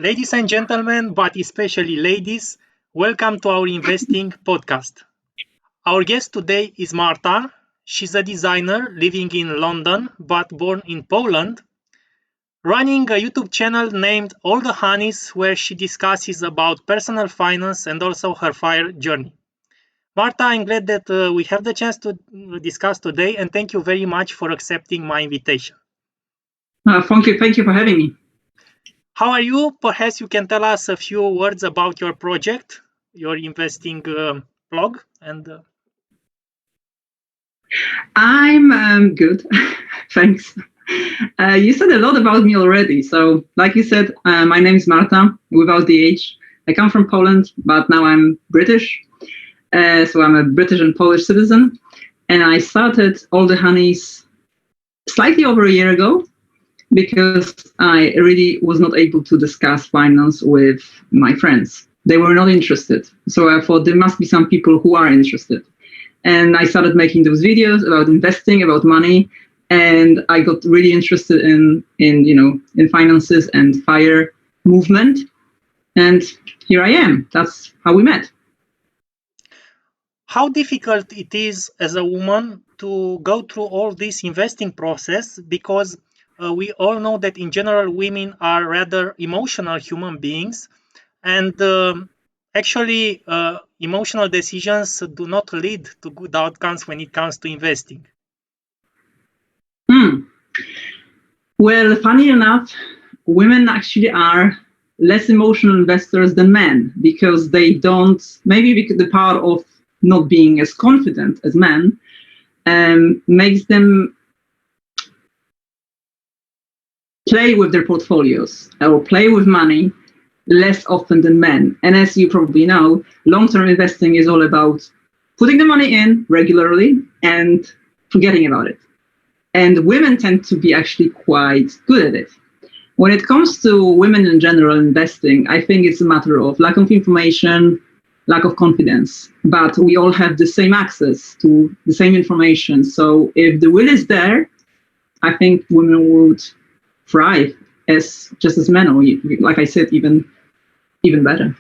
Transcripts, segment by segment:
Ladies and gentlemen, but especially ladies, welcome to our investing podcast. Our guest today is Marta. She's a designer living in London but born in Poland, running a YouTube channel named All the Honeys where she discusses about personal finance and also her FIRE journey. Marta, I'm glad that we have the chance to discuss today and thank you very much for accepting my invitation. Thank you for having me. How are you? Perhaps you can tell us a few words about your project, your investing blog, and I'm good. Thanks. You said a lot about me already. So, like you said, my name is Marta, without the H. I come from Poland, but now I'm British. So I'm a British and Polish citizen. And I started All the Honeys slightly over a year ago because I really was not able to discuss finance with my friends. They were not interested. So I thought there must be some people who are interested. And I started making those videos about investing, about money, and I got really interested in finances and FIRE movement. And here I am. That's how we met. How difficult it is as a woman to go through all this investing process, because we all know that in general women are rather emotional human beings, and actually emotional decisions do not lead to good outcomes when it comes to investing. Well, funny enough, women actually are less emotional investors than men because they don't, maybe because the part of not being as confident as men makes them play with their portfolios or play with money less often than men. And as you probably know, long-term investing is all about putting the money in regularly and forgetting about it. And women tend to be actually quite good at it. When it comes to women in general investing, I think it's a matter of lack of information, lack of confidence. But we all have the same access to the same information. So if the will is there, I think women would thrive just as men, or like I said, even better.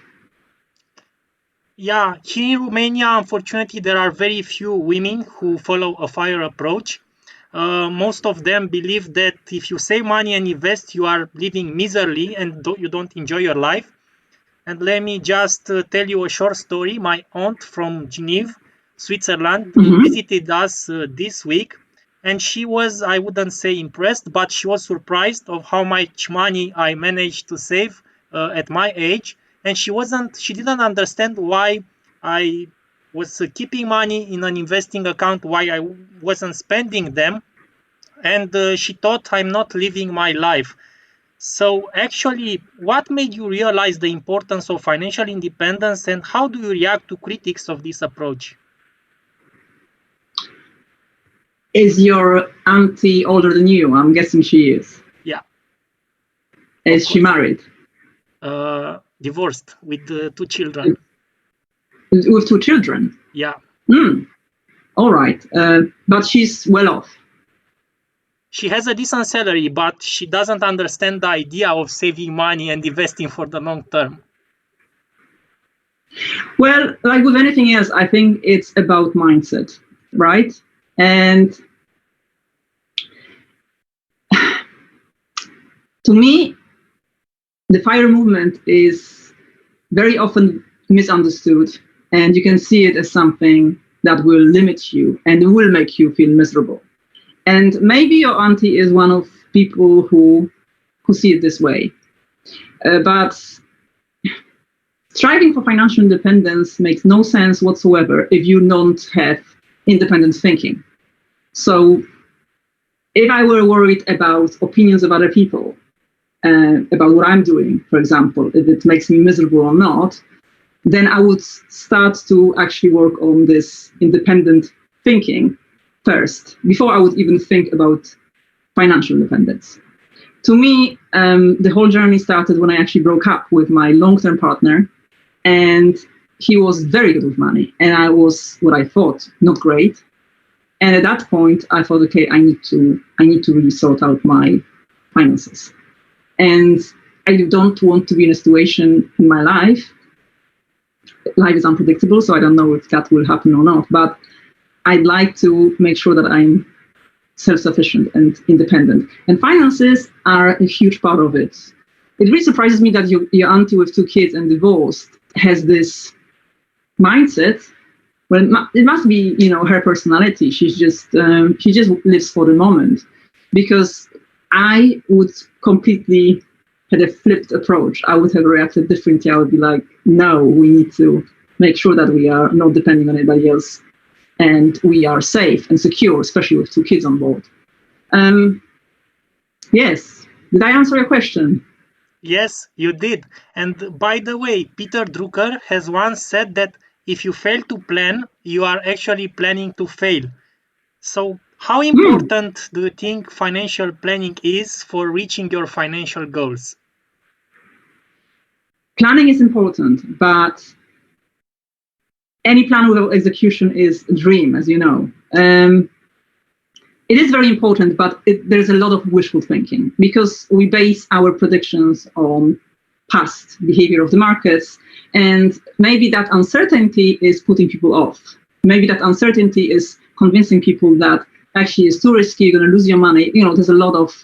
Yeah, here in Romania, unfortunately, there are very few women who follow a FIRE approach. Most of them believe that if you save money and invest, you are living miserably and you don't enjoy your life. And let me just tell you a short story. My aunt from Geneva, Switzerland, visited us this week, and she was, I wouldn't say impressed, but she was surprised of how much money I managed to save at my age. And she didn't understand why I was keeping money in an investing account, why I wasn't spending them. And she thought I'm not living my life. So actually, what made you realize the importance of financial independence, and how do you react to critics of this approach? Is your auntie older than you? I'm guessing she is. Yeah. Is she married? Divorced with 2 children. With 2 children? Yeah. All right. But she's well off. She has a decent salary, but she doesn't understand the idea of saving money and investing for the long term. Well, like with anything else, I think it's about mindset, right? And to me, the FIRE movement is very often misunderstood, and you can see it as something that will limit you and will make you feel miserable. And maybe your auntie is one of people who see it this way. But striving for financial independence makes no sense whatsoever if you don't have independent thinking. So if I were worried about opinions of other people, about what I'm doing, for example, if it makes me miserable or not, then I would start to actually work on this independent thinking first, before I would even think about financial independence. To me, the whole journey started when I actually broke up with my long-term partner, and he was very good with money, and I was, what I thought, not great. And at that point, I thought, okay, I need to really sort out my finances. And I don't want to be in a situation in my life. Life is unpredictable, so I don't know if that will happen or not. But I'd like to make sure that I'm self-sufficient and independent. And finances are a huge part of it. It really surprises me that your auntie with 2 kids and divorced has this mindset. Well, it must be, her personality. She just lives for the moment. Because I would completely had a flipped approach. I would have reacted differently. I would be like, no, we need to make sure that we are not depending on anybody else and we are safe and secure, especially with 2 kids on board. Yes. Did I answer your question? Yes, you did. And by the way, Peter Drucker has once said that if you fail to plan, you are actually planning to fail. So, how important do you think financial planning is for reaching your financial goals? Planning is important, but any plan without execution is a dream, as you know. It is very important, but there's a lot of wishful thinking because we base our predictions on past behavior of the markets, and maybe that uncertainty is putting people off. Maybe that uncertainty is convincing people that actually it's too risky, you're going to lose your money. There's a lot of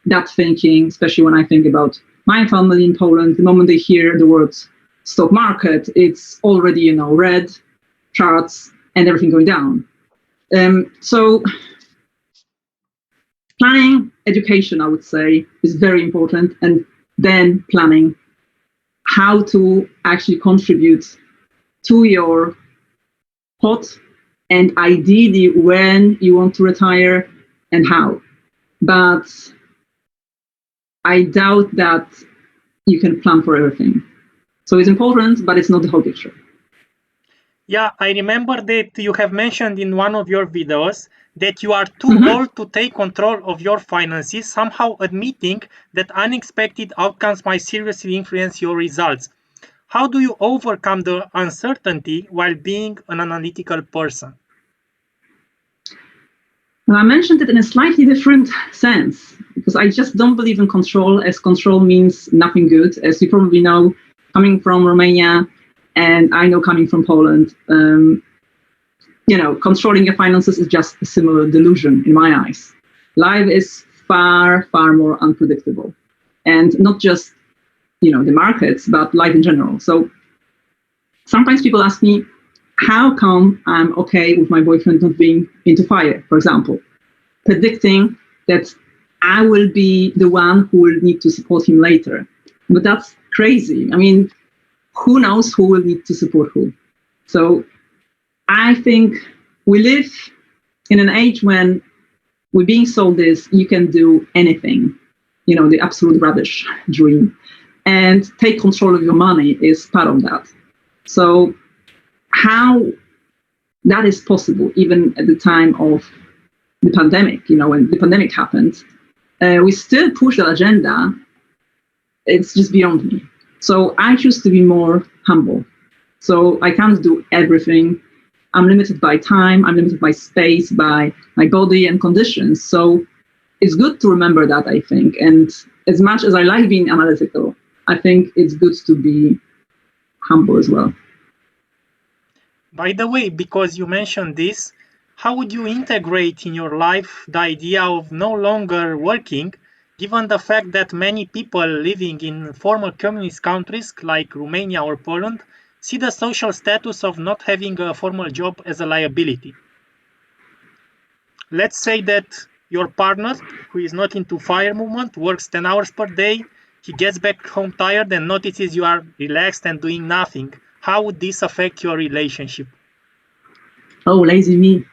that thinking, especially when I think about my family in Poland. The moment they hear the word stock market, it's already, red charts and everything going down. So planning, education, I would say, is very important, and then planning how to actually contribute to your pot, and ideally when you want to retire and how. But I doubt that you can plan for everything. So it's important, but it's not the whole picture. Yeah, I remember that you have mentioned in one of your videos that you are too old to take control of your finances, somehow admitting that unexpected outcomes might seriously influence your results. How do you overcome the uncertainty while being an analytical person? Well, I mentioned it in a slightly different sense because I just don't believe in control, as control means nothing good. As you probably know, coming from Romania, and I know coming from Poland, controlling your finances is just a similar delusion in my eyes. Life is far, far more unpredictable, and not just the markets, but life in general. So sometimes people ask me, how come I'm okay with my boyfriend not being into fire, for example, predicting that I will be the one who will need to support him later. But that's crazy. I mean, who knows who will need to support who? So I think we live in an age when we're being sold this, you can do anything, the absolute rubbish dream. And take control of your money is part of that. So how that is possible, even at the time of the pandemic, when the pandemic happened, we still push that agenda. It's just beyond me. So I choose to be more humble. So I can't do everything. I'm limited by time, I'm limited by space, by my body and conditions. So it's good to remember that, I think. And as much as I like being analytical, I think it's good to be humble as well. By the way, because you mentioned this, how would you integrate in your life the idea of no longer working, given the fact that many people living in former communist countries like Romania or Poland see the social status of not having a formal job as a liability? Let's say that your partner, who is not into fire movement, works 10 hours per day, he gets back home tired and notices you are relaxed and doing nothing. How would this affect your relationship? Oh, lazy me.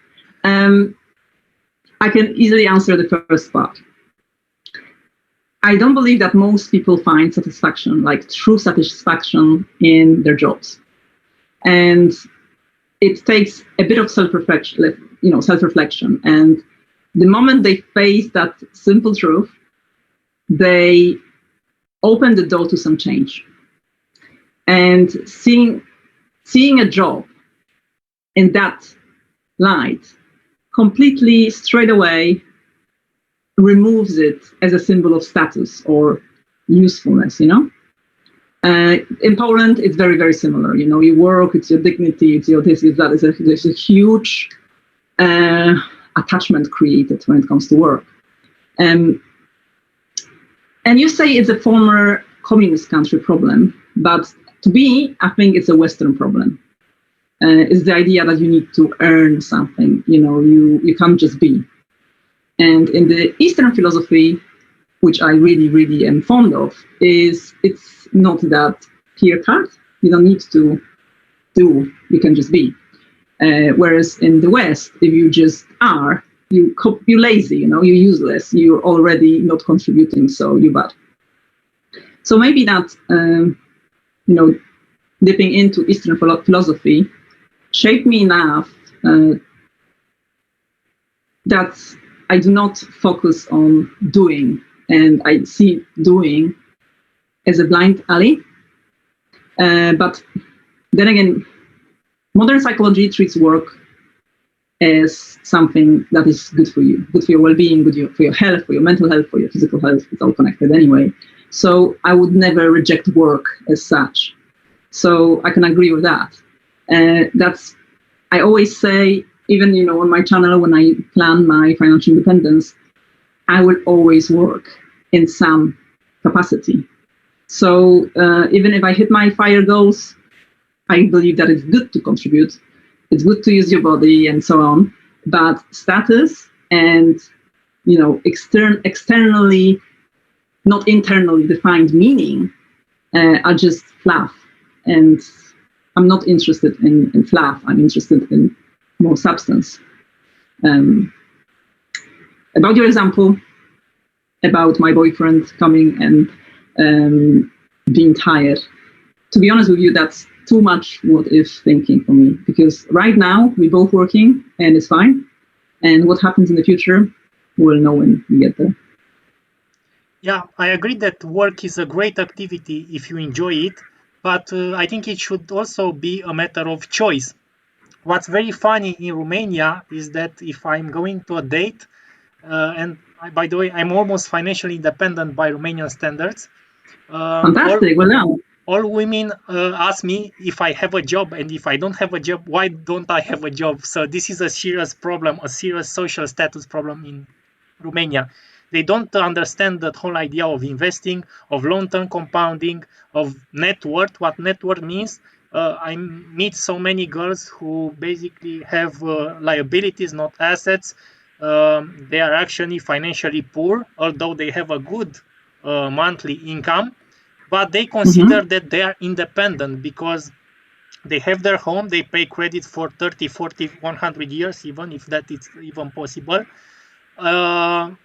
I can easily answer the first part. I don't believe that most people find satisfaction, like true satisfaction, in their jobs. And it takes a bit of self-reflection. And the moment they face that simple truth, they open the door to some change. And seeing a job in that light completely straight away removes it as a symbol of status or usefulness, In Poland, it's very, very similar. You work, it's your dignity, it's your this, it's that. There's a huge attachment created when it comes to work. And you say it's a former communist country problem, but to me, I think it's a Western problem. It's the idea that you need to earn something. You can't just be. And in the Eastern philosophy, which I really, really am fond of, it's not that clear-cut. You don't need to do, you can just be. Whereas in the West, if you just are, you're lazy, you're useless, you're already not contributing, so you're bad. So maybe that, dipping into Eastern philosophy shaped me enough that I do not focus on doing, and I see doing as a blind alley. But then again, modern psychology treats work as something that is good for you, good for your well-being, good for your health, for your mental health, for your physical health. It's all connected anyway. So I would never reject work as such. So I can agree with that. I always say, even on my channel, when I plan my financial independence, I will always work in some capacity. So even if I hit my FIRE goals, I believe that it's good to contribute. It's good to use your body and so on. But status and externally, not internally defined meaning are just fluff. And I'm not interested in fluff. I'm interested in more substance. About your example, about my boyfriend coming and being tired, to be honest with you, that's too much what if thinking for me, because right now we're both working and it's fine. And what happens in the future, we'll know when we get there. Yeah, I agree that work is a great activity if you enjoy it, but I think it should also be a matter of choice. What's very funny in Romania is that if I'm going to a date, and by the way, I'm almost financially independent by Romanian standards. Fantastic. All women ask me if I have a job, and if I don't have a job, why don't I have a job? So this is a serious problem, a serious social status problem in Romania. They don't understand that whole idea of investing, of long-term compounding, of net worth. What net worth means. I meet so many girls who basically have liabilities, not assets. They are actually financially poor, although they have a good monthly income, but they consider that they are independent because they have their home, they pay credit for 30, 40, 100 years, even if that is even possible. And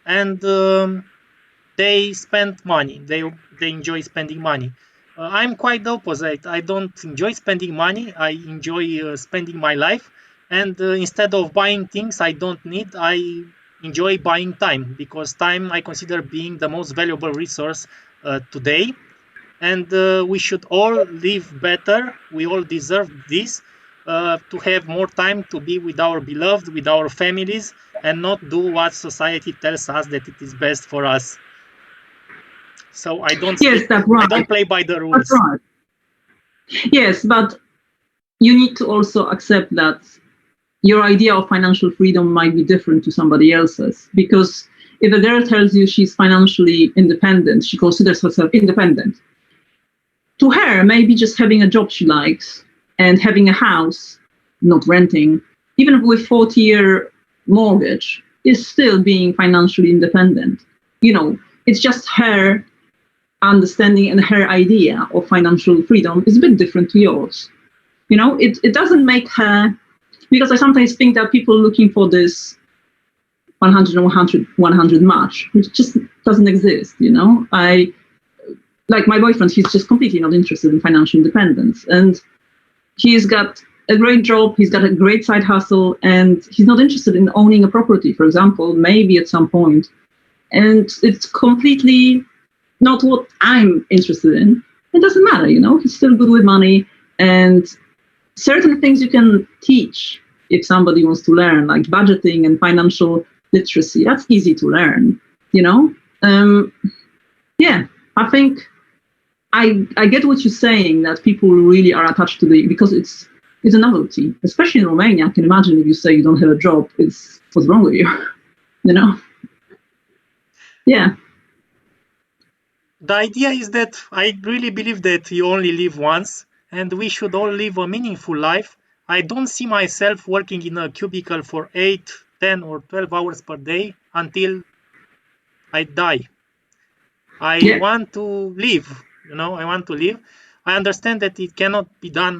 they spend money. They enjoy spending money. I'm quite the opposite. I don't enjoy spending money. I enjoy spending my life. And instead of buying things I don't need, I enjoy buying time, because time I consider being the most valuable resource today. And we should all live better. We all deserve this, to have more time to be with our beloved, with our families, and not do what society tells us that it is best for us. So I don't I don't play by the rules. That's right. Yes, but you need to also accept that your idea of financial freedom might be different to somebody else's, because if a girl tells you she's financially independent, she considers herself independent. To her, maybe just having a job she likes and having a house, not renting, even with 40-year mortgage, is still being financially independent. It's just her understanding and her idea of financial freedom is a bit different to yours. It doesn't make her, because I sometimes think that people looking for this 100 and 100 match, which just doesn't exist. Like my boyfriend, he's just completely not interested in financial independence. And he's got a great job, he's got a great side hustle, and he's not interested in owning a property, for example, maybe at some point. And it's completely not what I'm interested in. It doesn't matter, he's still good with money. And certain things you can teach if somebody wants to learn, like budgeting and financial literacy. That's easy to learn, Yeah, I think I get what you're saying, that people really are attached to because it's a novelty, especially in Romania. I can imagine if you say you don't have a job, it's what's wrong with you, you know? Yeah. The idea is that I really believe that you only live once and we should all live a meaningful life. I don't see myself working in a cubicle for 8, 10, or 12 hours per day until I die. I Yeah. want to live, I want to live. I understand that it cannot be done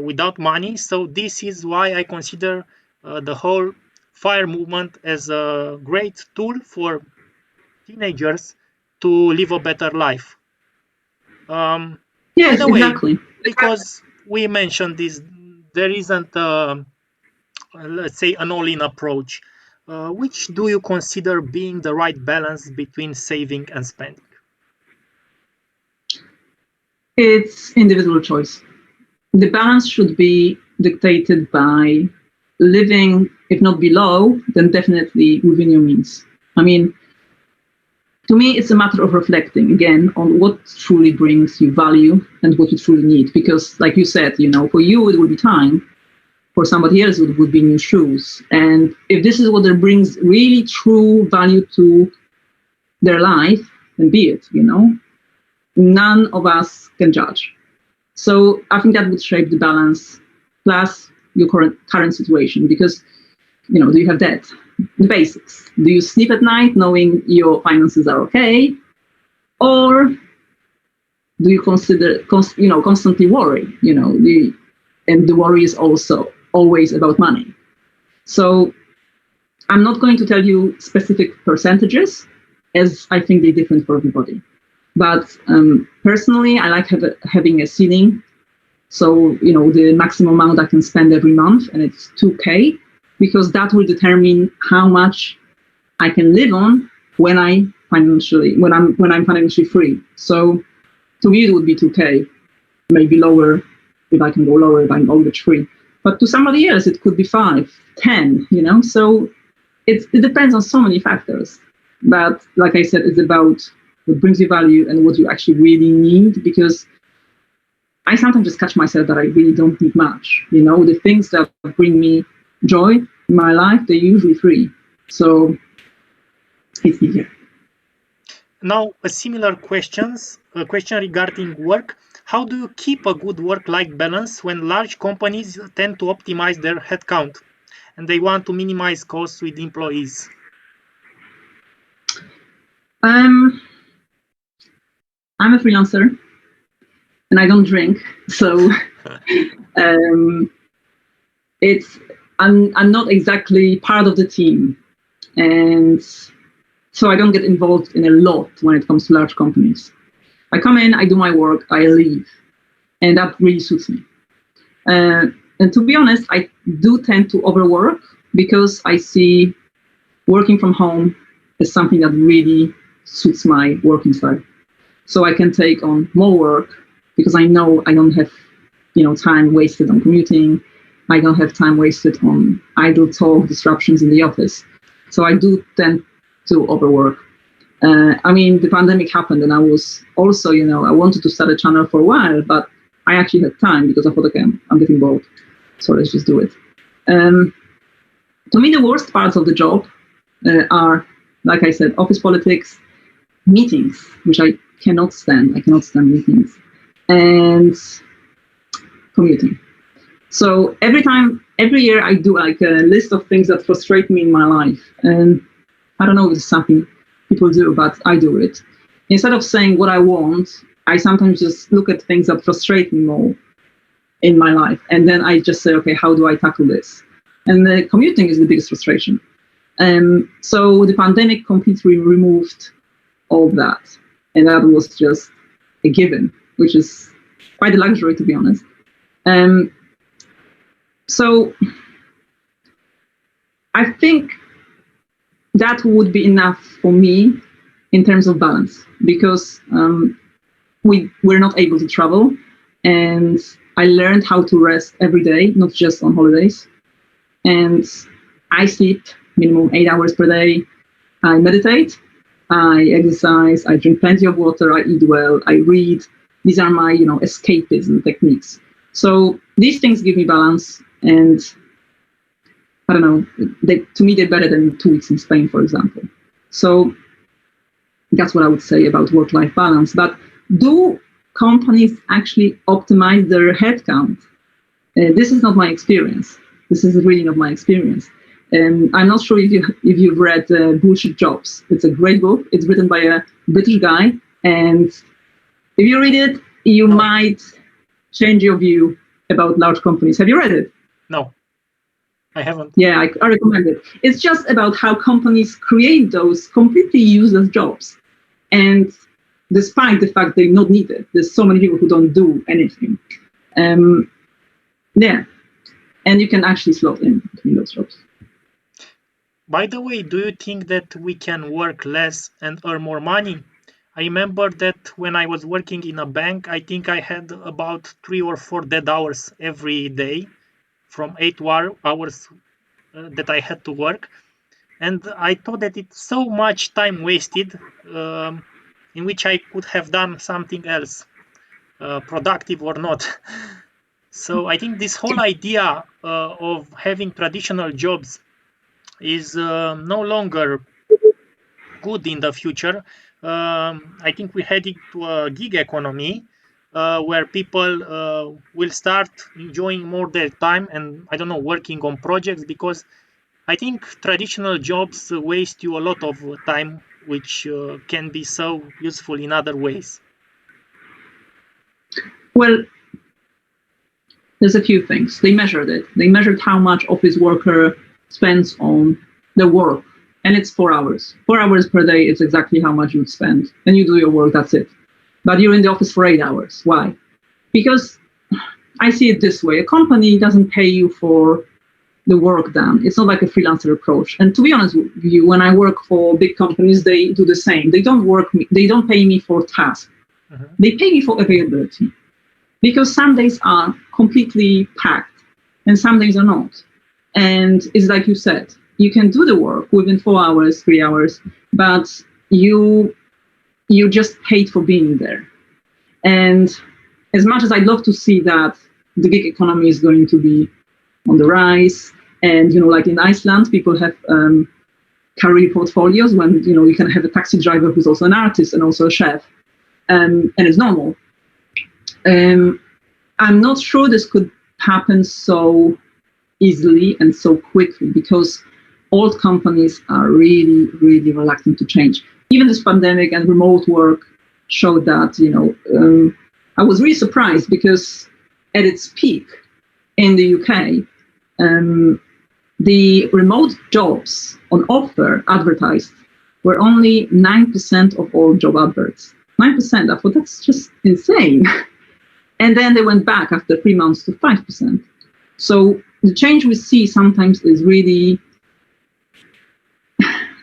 without money, so this is why I consider the whole FIRE movement as a great tool for teenagers to live a better life. By Yes, the way, exactly. because we mentioned this, there isn't, let's say, an all-in approach. Which do you consider being the right balance between saving and spending? It's individual choice. The balance should be dictated by living, if not below, then definitely within your means. I mean, to me, it's a matter of reflecting again on what truly brings you value and what you truly need. Because, like you said, for you it would be time, for somebody else it would be new shoes. And if this is what brings really true value to their life, then be it. None of us can judge. So I think that would shape the balance, plus your current situation. Because do you have debt? The basics. Do you sleep at night knowing your finances are okay, or do you constantly worry? And the worry is also always about money. So I'm not going to tell you specific percentages, as I think they're different for everybody. But personally, I like having a ceiling. So, the maximum amount I can spend every month, and it's 2K, because that will determine how much I can live on when I'm financially free. So to me, it would be 2K, maybe lower if I can go lower if I'm mortgage free. But to somebody else, it could be 5, 10, So it depends on so many factors. But like I said, it's about what brings you value and what you actually really need, because I sometimes just catch myself that I really don't need much. The things that bring me joy in my life, they're usually free. So it's easier. Now, a similar question regarding work. How do you keep a good work-life balance when large companies tend to optimize their headcount and they want to minimize costs with employees? I'm a freelancer and I don't drink, so I'm not exactly part of the team, and so I don't get involved in a lot when it comes to large companies. I come in, I do my work, I leave, and that really suits me. And to be honest, I do tend to overwork because I see working from home as something that really suits my working style. So I can take on more work because I know I don't have, time wasted on commuting. I don't have time wasted on idle talk, disruptions in the office. So I do tend to overwork. The pandemic happened, and I was also, I wanted to start a channel for a while, but I actually had time because I thought, okay, I'm getting bored, so let's just do it. To me, the worst parts of the job are, like I said, office politics, meetings, which I cannot stand. I cannot stand meetings, and commuting. So every year, I do like a list of things that frustrate me in my life, and I don't know if it's something people do, but I do it. Instead of saying what I want, I sometimes just look at things that frustrate me more in my life, and then I just say, okay, how do I tackle this? And the commuting is the biggest frustration. So the pandemic completely removed all that, and that was just a given, which is quite a luxury, to be honest. So I think that would be enough for me in terms of balance, because we're not able to travel, and I learned how to rest every day, not just on holidays. And I sleep minimum 8 hours per day. I meditate. I exercise, I drink plenty of water, I eat well, I read. These are my, escapism techniques. So these things give me balance, and I don't know, to me, they're better than 2 weeks in Spain, for example. So that's what I would say about work-life balance. But do companies actually optimize their headcount? This is not my experience. This is really not my experience. I'm not sure if you've read Bullshit Jobs. It's a great book. It's written by a British guy, and if you read it, you might change your view about large companies. Have you read it? No, I haven't. Yeah, I recommend it. It's just about how companies create those completely useless jobs, and despite the fact they're not needed, there's so many people who don't do anything. Yeah, and you can actually slot in between those jobs. By the way, do you think that we can work less and earn more money? I remember that when I was working in a bank, I think I had about 3 or 4 dead hours every day from 8 hours that I had to work. And I thought that it's so much time wasted in which I could have done something else, productive or not. So I think this whole idea of having traditional jobs is no longer good in the future. I think we're heading to a gig economy where people will start enjoying more their time and, I don't know, working on projects, because I think traditional jobs waste you a lot of time, which can be so useful in other ways. Well, there's a few things. They measured it. They measured how much office worker spends on the work, and it's 4 hours. 4 hours per day is exactly how much you'd spend, and you do your work, that's it. But you're in the office for 8 hours. Why? Because I see it this way. A company doesn't pay you for the work done. It's not like a freelancer approach. And to be honest with you, when I work for big companies, they do the same. They don't pay me for tasks. They pay me for availability. Because some days are completely packed and some days are not. And it's like you said, you can do the work within 4 hours, 3 hours, but you just paid for being there. And as much as I'd love to see that the gig economy is going to be on the rise, and like in Iceland, people have career portfolios when you can have a taxi driver who's also an artist and also a chef, and it's normal. I'm not sure this could happen so easily and so quickly, because old companies are really, really reluctant to change. Even this pandemic and remote work showed that. I was really surprised, because at its peak in the UK, the remote jobs on offer advertised were only 9% of all job adverts. 9%. I thought that's just insane. And then they went back after 3 months to 5%. So the change we see sometimes is really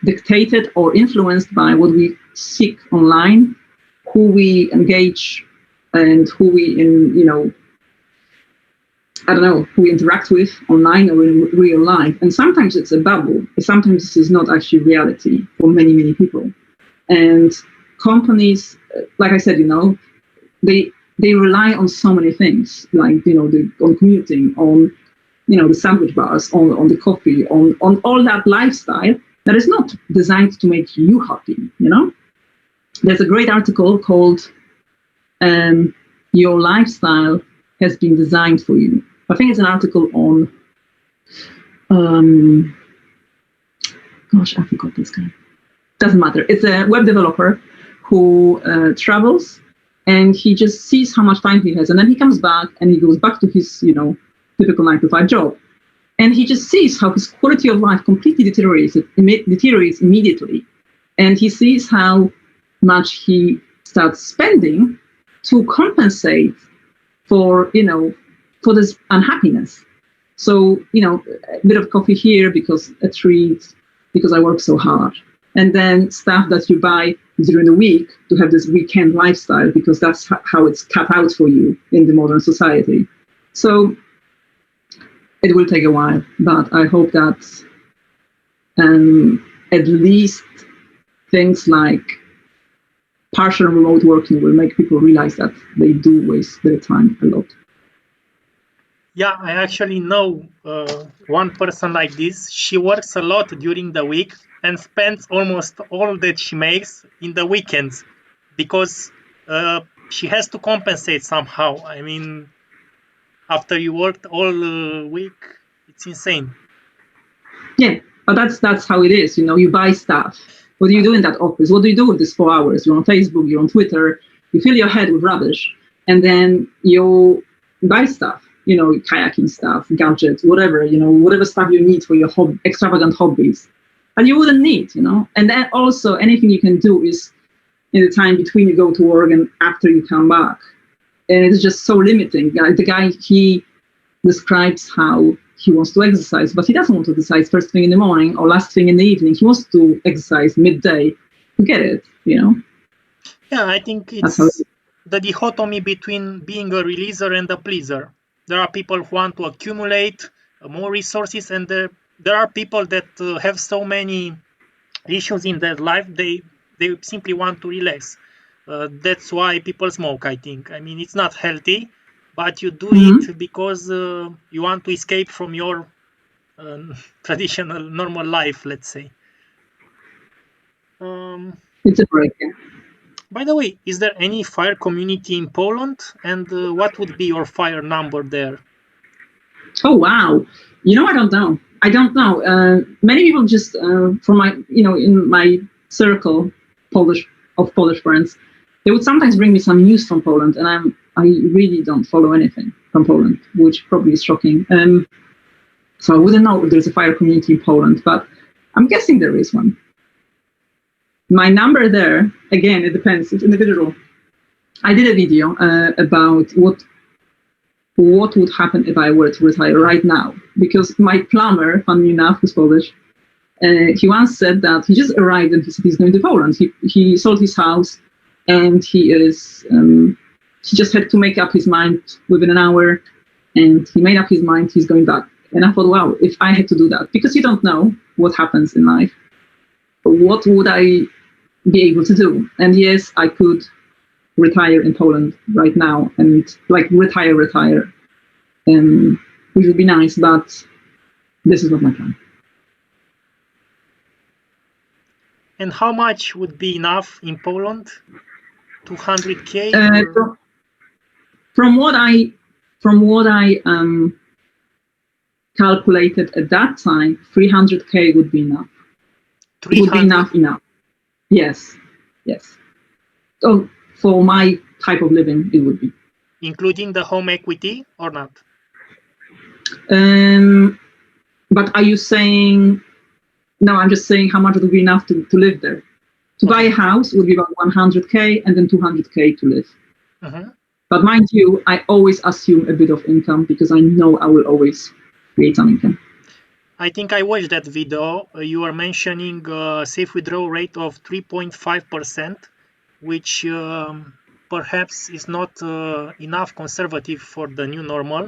dictated or influenced by what we seek online, who we engage, and who we who we interact with online or in real life. And sometimes it's a bubble. Sometimes this is not actually reality for many, many people. And companies, like I said, they rely on so many things, like, on commuting, on, the sandwich bars, on the coffee, on all that lifestyle that is not designed to make you happy, There's a great article called Your Lifestyle Has Been Designed for You. I think it's an article on, I forgot this guy. Doesn't matter. It's a web developer who travels, and he just sees how much time he has. And then he comes back and he goes back to his, typical 9-to-5 job. And he just sees how his quality of life completely deteriorates immediately. And he sees how much he starts spending to compensate for, for this unhappiness. So, a bit of coffee here, because a treat, because I work so hard. And then stuff that you buy during the week to have this weekend lifestyle, because that's how it's cut out for you in the modern society. So it will take a while, but I hope that at least things like partial remote working will make people realize that they do waste their time a lot. Yeah, I actually know one person like this. She works a lot during the week and spends almost all that she makes in the weekends because she has to compensate somehow. I mean, after you worked all week, it's insane. Yeah, but that's how it is. You buy stuff. What do you do in that office? What do you do with these 4 hours? You're on Facebook, you're on Twitter, you fill your head with rubbish, and then you buy stuff. Kayaking stuff, gadgets, whatever. Whatever stuff you need for your extravagant hobbies, and you wouldn't need. And then also anything you can do is in the time between you go to work and after you come back, and it's just so limiting. The guy, he describes how he wants to exercise, but he doesn't want to exercise first thing in the morning or last thing in the evening. He wants to exercise midday to get it. Yeah, I think That's how it it's is. the dichotomy between being a releaser and a pleaser. There are people who want to accumulate more resources, and there are people that have so many issues in their life they simply want to relax. That's why people smoke, I think. I mean, it's not healthy, but you do Mhm. it because you want to escape from your uh, traditional normal life, let's say. um, It's a break. Yeah. by the way, is there any fire community in Poland, and what would be your fire number there? Oh wow. I don't know. I don't know. Many people just from my in my circle Polish of Polish friends, they would sometimes bring me some news from Poland, and I really don't follow anything from Poland, which probably is shocking. So I wouldn't know if there's a fire community in Poland, but I'm guessing there is one. My number there, again, it depends. It's individual. I did a video about what would happen if I were to retire right now, because my plumber, funny enough, who's Polish, he once said that he just arrived and he said he's going to Poland. He sold his house, and he just had to make up his mind within an hour, and he made up his mind he's going back. And I thought, wow, if I had to do that, because you don't know what happens in life, what would I be able to do? And yes, I could retire in Poland right now and like retire, which would be nice, but this is not my plan. And how much would be enough in Poland? 200k Uh, or from, from what I calculated at that time, 300k would be enough. It would be 300, enough. Yes. So for my type of living, it would be. including the home equity or not? But are you saying? No, I'm just saying how much it would be enough to live there. To buy a house would be about 100k, and then 200k to live. Mhm. But mind you, I always assume a bit of income because I know I will always create some income. I think I watched that video. You were mentioning a safe withdrawal rate of 3.5%, which perhaps is not enough conservative for the new normal,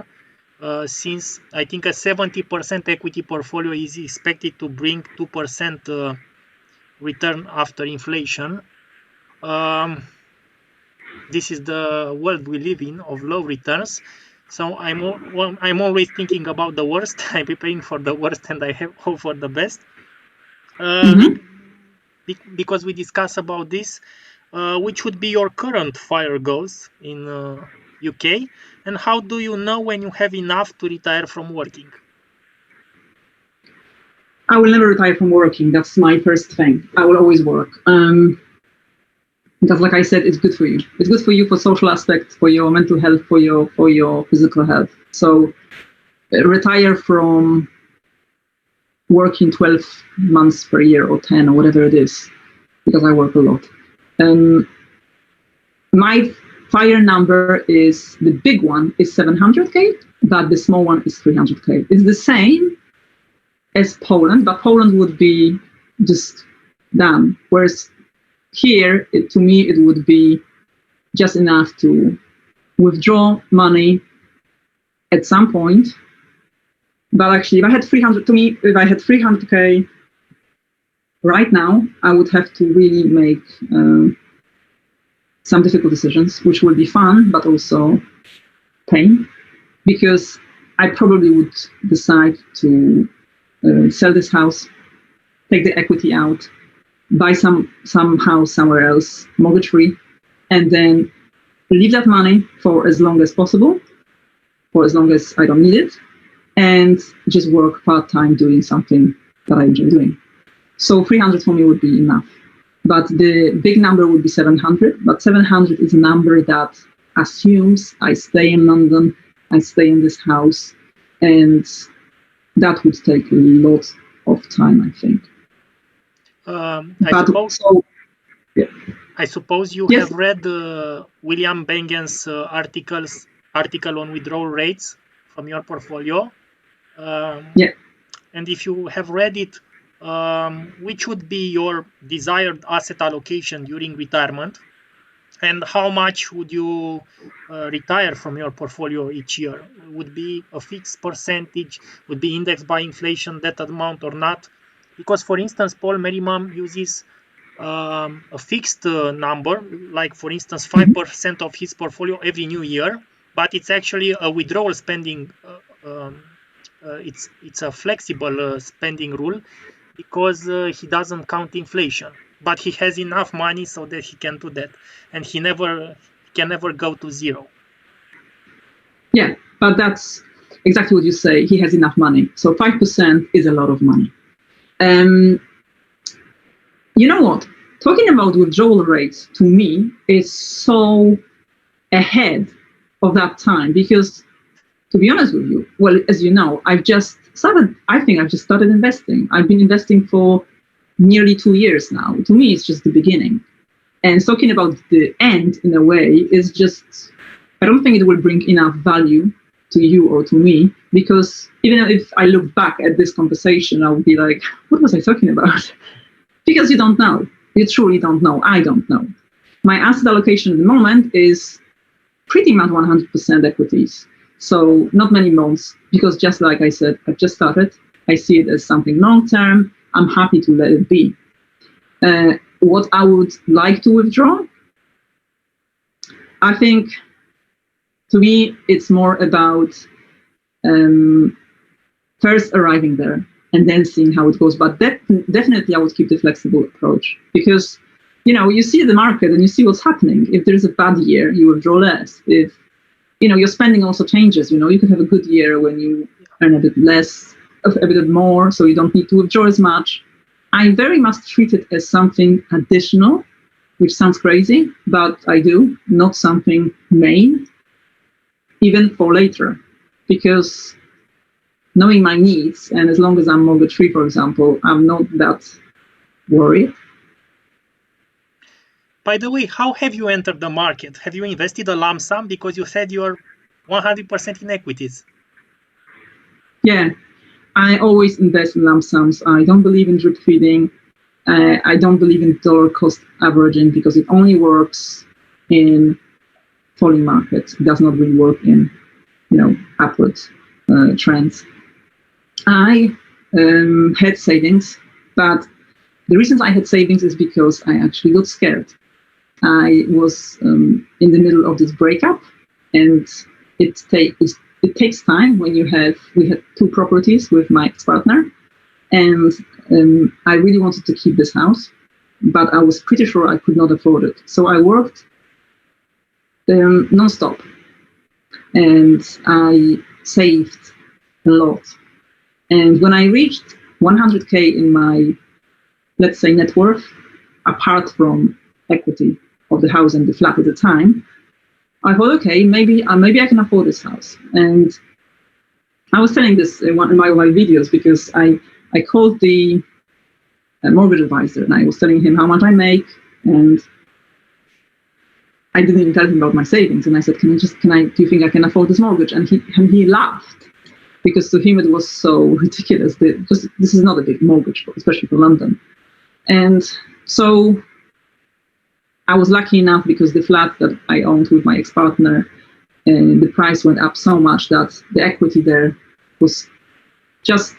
since I think a 70% equity portfolio is expected to bring 2% return after inflation. Um, this is the world we live in of low returns. So I'm always thinking about the worst. I'm preparing for the worst, and I hope for the best. Mm-hmm. Because we discussed about this, which would be your current fire goals in UK, and how do you know when you have enough to retire from working? I will never retire from working. That's my first thing. I will always work. Because, like I said, it's good for you. It's good for you for social aspects, for your mental health, for your physical health. So, retire from working 12 months per year or 10 or whatever it is, because I work a lot. My fire number is the big one is 700k, but the small one is 300k. It's the same as Poland, but Poland would be just done. Whereas here, to me, it would be just enough to withdraw money at some point. But actually, if I had 300k, right now, I would have to really make some difficult decisions, which will be fun, but also pain, because I probably would decide to sell this house, take the equity out, buy some house somewhere else, mortgage free, and then leave that money for as long as possible, for as long as I don't need it, and just work part-time doing something that I enjoy doing. So 300 for me would be enough. But the big number would be 700. But 700 is a number that assumes I stay in London, I stay in this house, and that would take a lot of time, I think. I suppose you Yes. have read William Bengen's article on withdrawal rates from your portfolio. Yeah. And if you have read it, which would be your desired asset allocation during retirement, and how much would you retire from your portfolio each year? Would be a fixed percentage, would be indexed by inflation, that amount or not? Because, for instance, Paul Merriman uses a fixed number, like for instance 5% of his portfolio every new year, but it's actually a withdrawal spending. It's a flexible spending rule, because he doesn't count inflation, but he has enough money so that he can do that, and he can never go to zero. Yeah, but that's exactly what you say. He has enough money, so 5% is a lot of money. You know what? Talking about withdrawal rates, to me, is so ahead of that time, because, to be honest with you, well, as you know, I think I've just started investing. I've been investing for nearly 2 years now. To me, it's just the beginning. And talking about the end, in a way, is just, I don't think it will bring enough value to you or to me, because even if I look back at this conversation, I'll be like, what was I talking about? Because you don't know. You truly don't know. I don't know. My asset allocation at the moment is pretty much 100% equities. So not many months, because just like I said, I've just started. I see it as something long-term. I'm happy to let it be. What I would like to withdraw, I think, to me, it's more about first arriving there and then seeing how it goes. But definitely I would keep the flexible approach, because, you see the market and you see what's happening. If there's a bad year, you withdraw less. If, your spending also changes. You could have a good year when you earn a bit less, a bit more, so you don't need to withdraw as much. I very much treat it as something additional, which sounds crazy, but I do, not something main, even for later, because knowing my needs, and as long as I'm mortgage free, for example, I'm not that worried. By the way, how have you entered the market? Have you invested a lump sum? Because you said you're 100% in equities. Yeah, I always invest in lump sums. I don't believe in drip feeding. I don't believe in dollar cost averaging, because it only works in falling markets. It does not really work in, upward trends. I had savings, but the reasons I had savings is because I actually got scared. I was in the middle of this breakup, and it takes time when we had 2 properties with my ex-partner, and I really wanted to keep this house, but I was pretty sure I could not afford it. So I worked non-stop, and I saved a lot. And when I reached 100K in my, let's say, net worth, apart from equity of the house and the flat at the time, I thought, okay, maybe I can afford this house. And I was telling this in one of my videos, because I called the mortgage advisor, and I was telling him how much I make, and I didn't even tell him about my savings. And I said, do you think I can afford this mortgage? And he laughed, because to him it was so ridiculous. Because this is not a big mortgage, especially for London. And so I was lucky enough, because the flat that I owned with my ex-partner, the price went up so much that the equity there was just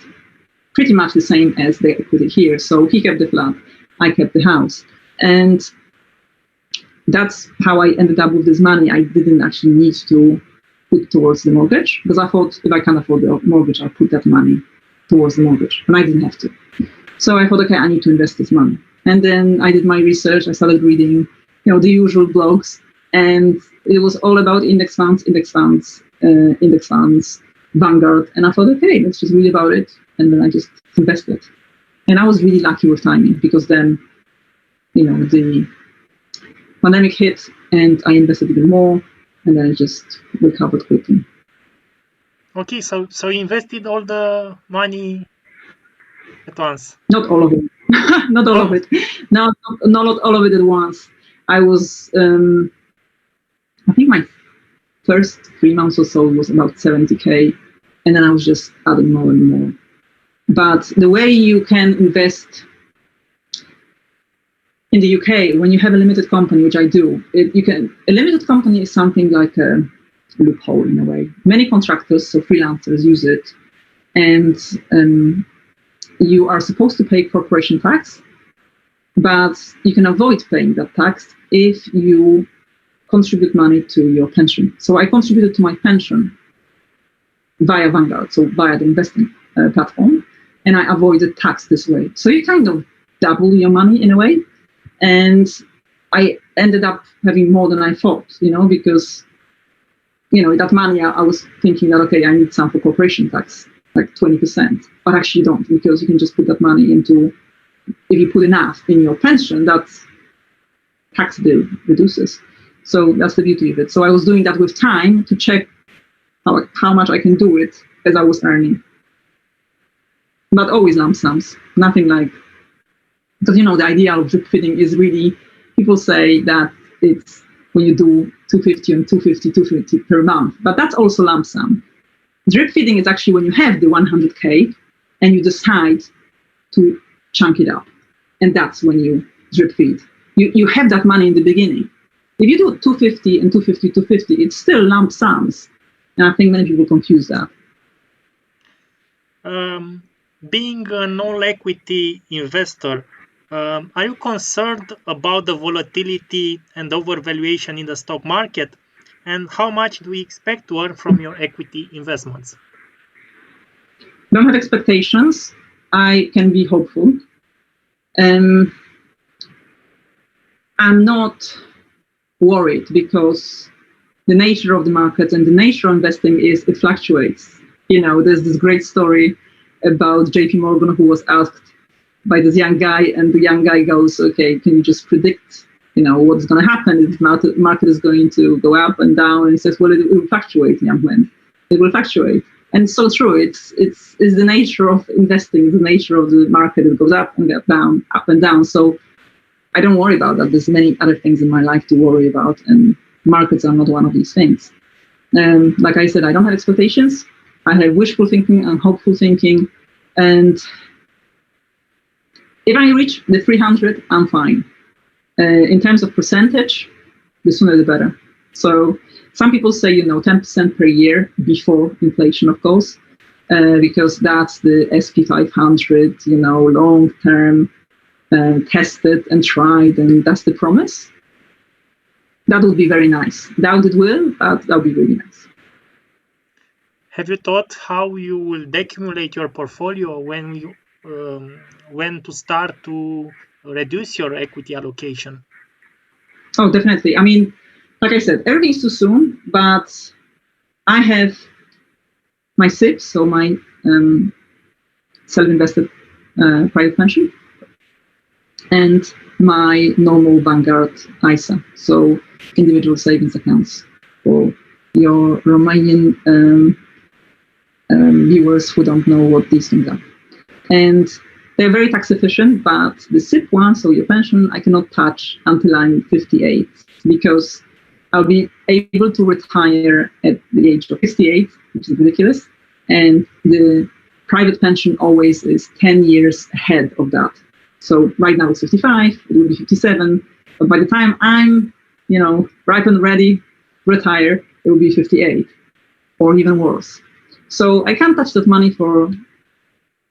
pretty much the same as the equity here. So he kept the flat, I kept the house. And that's how I ended up with this money. I didn't actually need to put towards the mortgage, because I thought if I can afford the mortgage, I'll put that money towards the mortgage, and I didn't have to. So I thought, okay, I need to invest this money. And then I did my research. I started reading, the usual blogs, and it was all about index funds, Vanguard. And I thought, okay, let's just read about it. And then I just invested. And I was really lucky with timing, because then, the pandemic hit and I invested even more, and then I just recovered quickly. Okay, so you invested all the money at once? Not all of it. Not all of it. No, not all of it at once. I was, I think my first 3 months or so was about 70K, and then I was just adding more and more. But the way you can invest in the UK, when you have a limited company, which I do, a limited company is something like a loophole in a way. Many contractors, so freelancers, use it, and you are supposed to pay corporation tax, but you can avoid paying that tax if you contribute money to your pension. So I contributed to my pension via Vanguard, so via the investing platform, and I avoided tax this way. So you kind of double your money in a way. And I ended up having more than I thought, because, that money, I was thinking that, okay, I need some for corporation tax, like 20%, but actually you don't, because you can just put that money into, if you put enough in your pension, that tax bill reduces. So that's the beauty of it. So I was doing that with time to check how much I can do it as I was earning. But always lump sums, nothing like, because the idea of drip feeding is really, people say that it's when you do 250 and 250 per month, but that's also lump sum. Drip feeding is actually when you have the 100K and you decide to chunk it up, and that's when you drip feed. You have that money in the beginning. If you do 250 and 250, it's still lump sums, and I think many people confuse that. Being a no-equity investor, are you concerned about the volatility and overvaluation in the stock market? And how much do we expect to earn from your equity investments? Don't have expectations. I can be hopeful. I'm not worried, because the nature of the market and the nature of investing is it fluctuates. There's this great story about JP Morgan, who was asked by this young guy, and the young guy goes, okay, can you just predict, what's going to happen? If the market is going to go up and down? And he says, well, it will fluctuate, young man. It will fluctuate. And so true. It's the nature of investing, the nature of the market. It goes up and down, up and down. So I don't worry about that. There's many other things in my life to worry about, and markets are not one of these things. Like I said, I don't have expectations. I have wishful thinking and hopeful thinking. And if I reach the 300, I'm fine. In terms of percentage, the sooner the better. So some people say, 10% per year before inflation, of course, because that's the SP 500, long-term, tested and tried, and that's the promise. That would be very nice. Doubt it will, but that would be really nice. Have you thought how you will decumulate your portfolio when to start to reduce your equity allocation? Oh, definitely. I mean, like I said, everything's too soon, but I have my SIP, so my self-invested private pension, and my normal Vanguard ISA, so individual savings accounts for your Romanian viewers who don't know what these things are. And they're very tax efficient, but the SIP one, so your pension, I cannot touch until I'm 58, because I'll be able to retire at the age of 68, which is ridiculous. And the private pension always is 10 years ahead of that. So right now it's 55, it will be 57. But by the time I'm, ripe and ready, retire, it will be 58, or even worse. So I can't touch that money for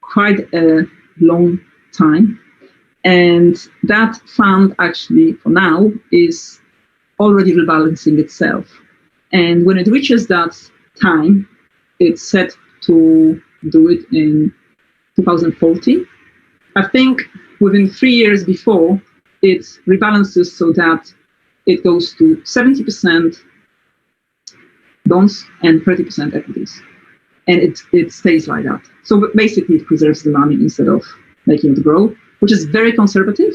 quite a long time. And that fund actually, for now, is already rebalancing itself. And when it reaches that time, it's set to do it in 2040. I think within 3 years before, it rebalances so that it goes to 70% bonds and 30% equities. And it stays like that. So basically, it preserves the money instead of making it grow, which is very conservative.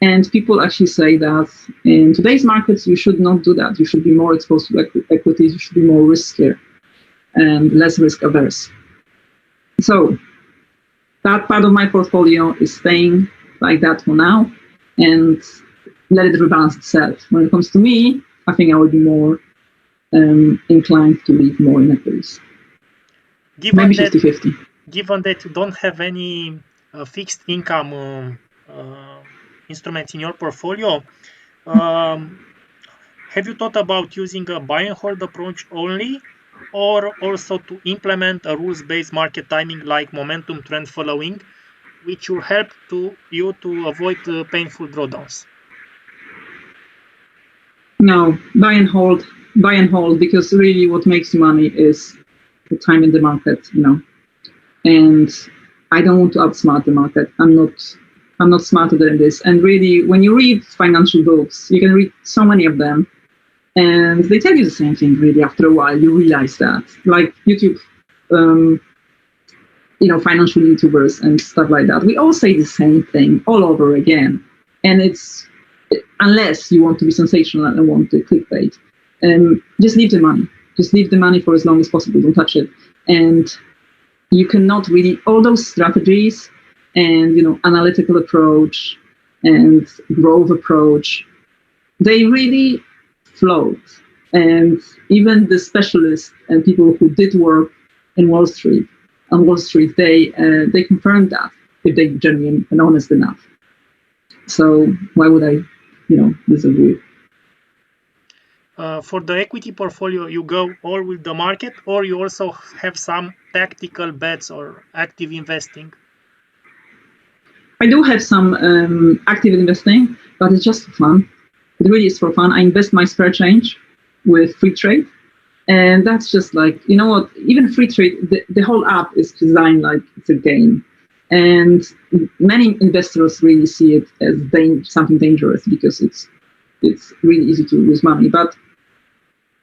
And people actually say that in today's markets, you should not do that. You should be more exposed to equities. You should be more riskier and less risk averse. So that part of my portfolio is staying like that for now and let it rebalance itself. When it comes to me, I think I would be more inclined to leave more in equities. Maybe 50-50. Given that you don't have any fixed income instruments in your portfolio, have you thought about using a buy and hold approach only, or also to implement a rules-based market timing like momentum trend following, which will help you to avoid painful drawdowns? No, buy and hold, because really what makes you money is the time in the market, and I don't want to outsmart the market. I'm not smarter than this. And really, when you read financial books, you can read so many of them, and they tell you the same thing. Really, after a while, you realize that, like YouTube, financial YouTubers and stuff like that. We all say the same thing all over again, and it's unless you want to be sensational and want to clickbait, just leave the money. Just leave the money for as long as possible. Don't touch it, and you cannot really all those strategies and analytical approach and growth approach, they really float. And even the specialists and people who did work on Wall Street, they confirmed that if they're genuine and honest enough. So why would I, disagree? For the equity portfolio, you go all with the market, or you also have some tactical bets or active investing? I do have some active investing, but it's just for fun. It really is for fun. I invest my spare change with free trade. And that's just like, even free trade, the whole app is designed like it's a game. And many investors really see it as something dangerous because it's really easy to lose money. But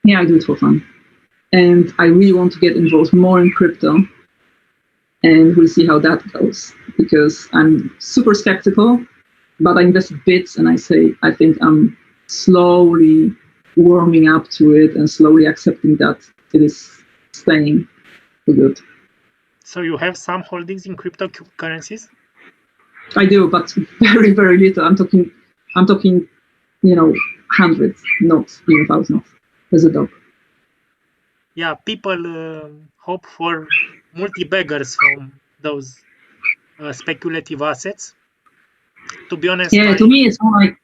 yeah, I do it for fun. And I really want to get involved more in crypto. And we'll see how that goes, because I'm super skeptical, but I invest bits and I think I'm slowly warming up to it and slowly accepting that it is staying for good. So you have some holdings in cryptocurrencies? I do, but very, very little. I'm talking, hundreds, not even thousands. As a dog. Yeah, people hope for multi-baggers from those speculative assets. To be honest, to me, it's more like,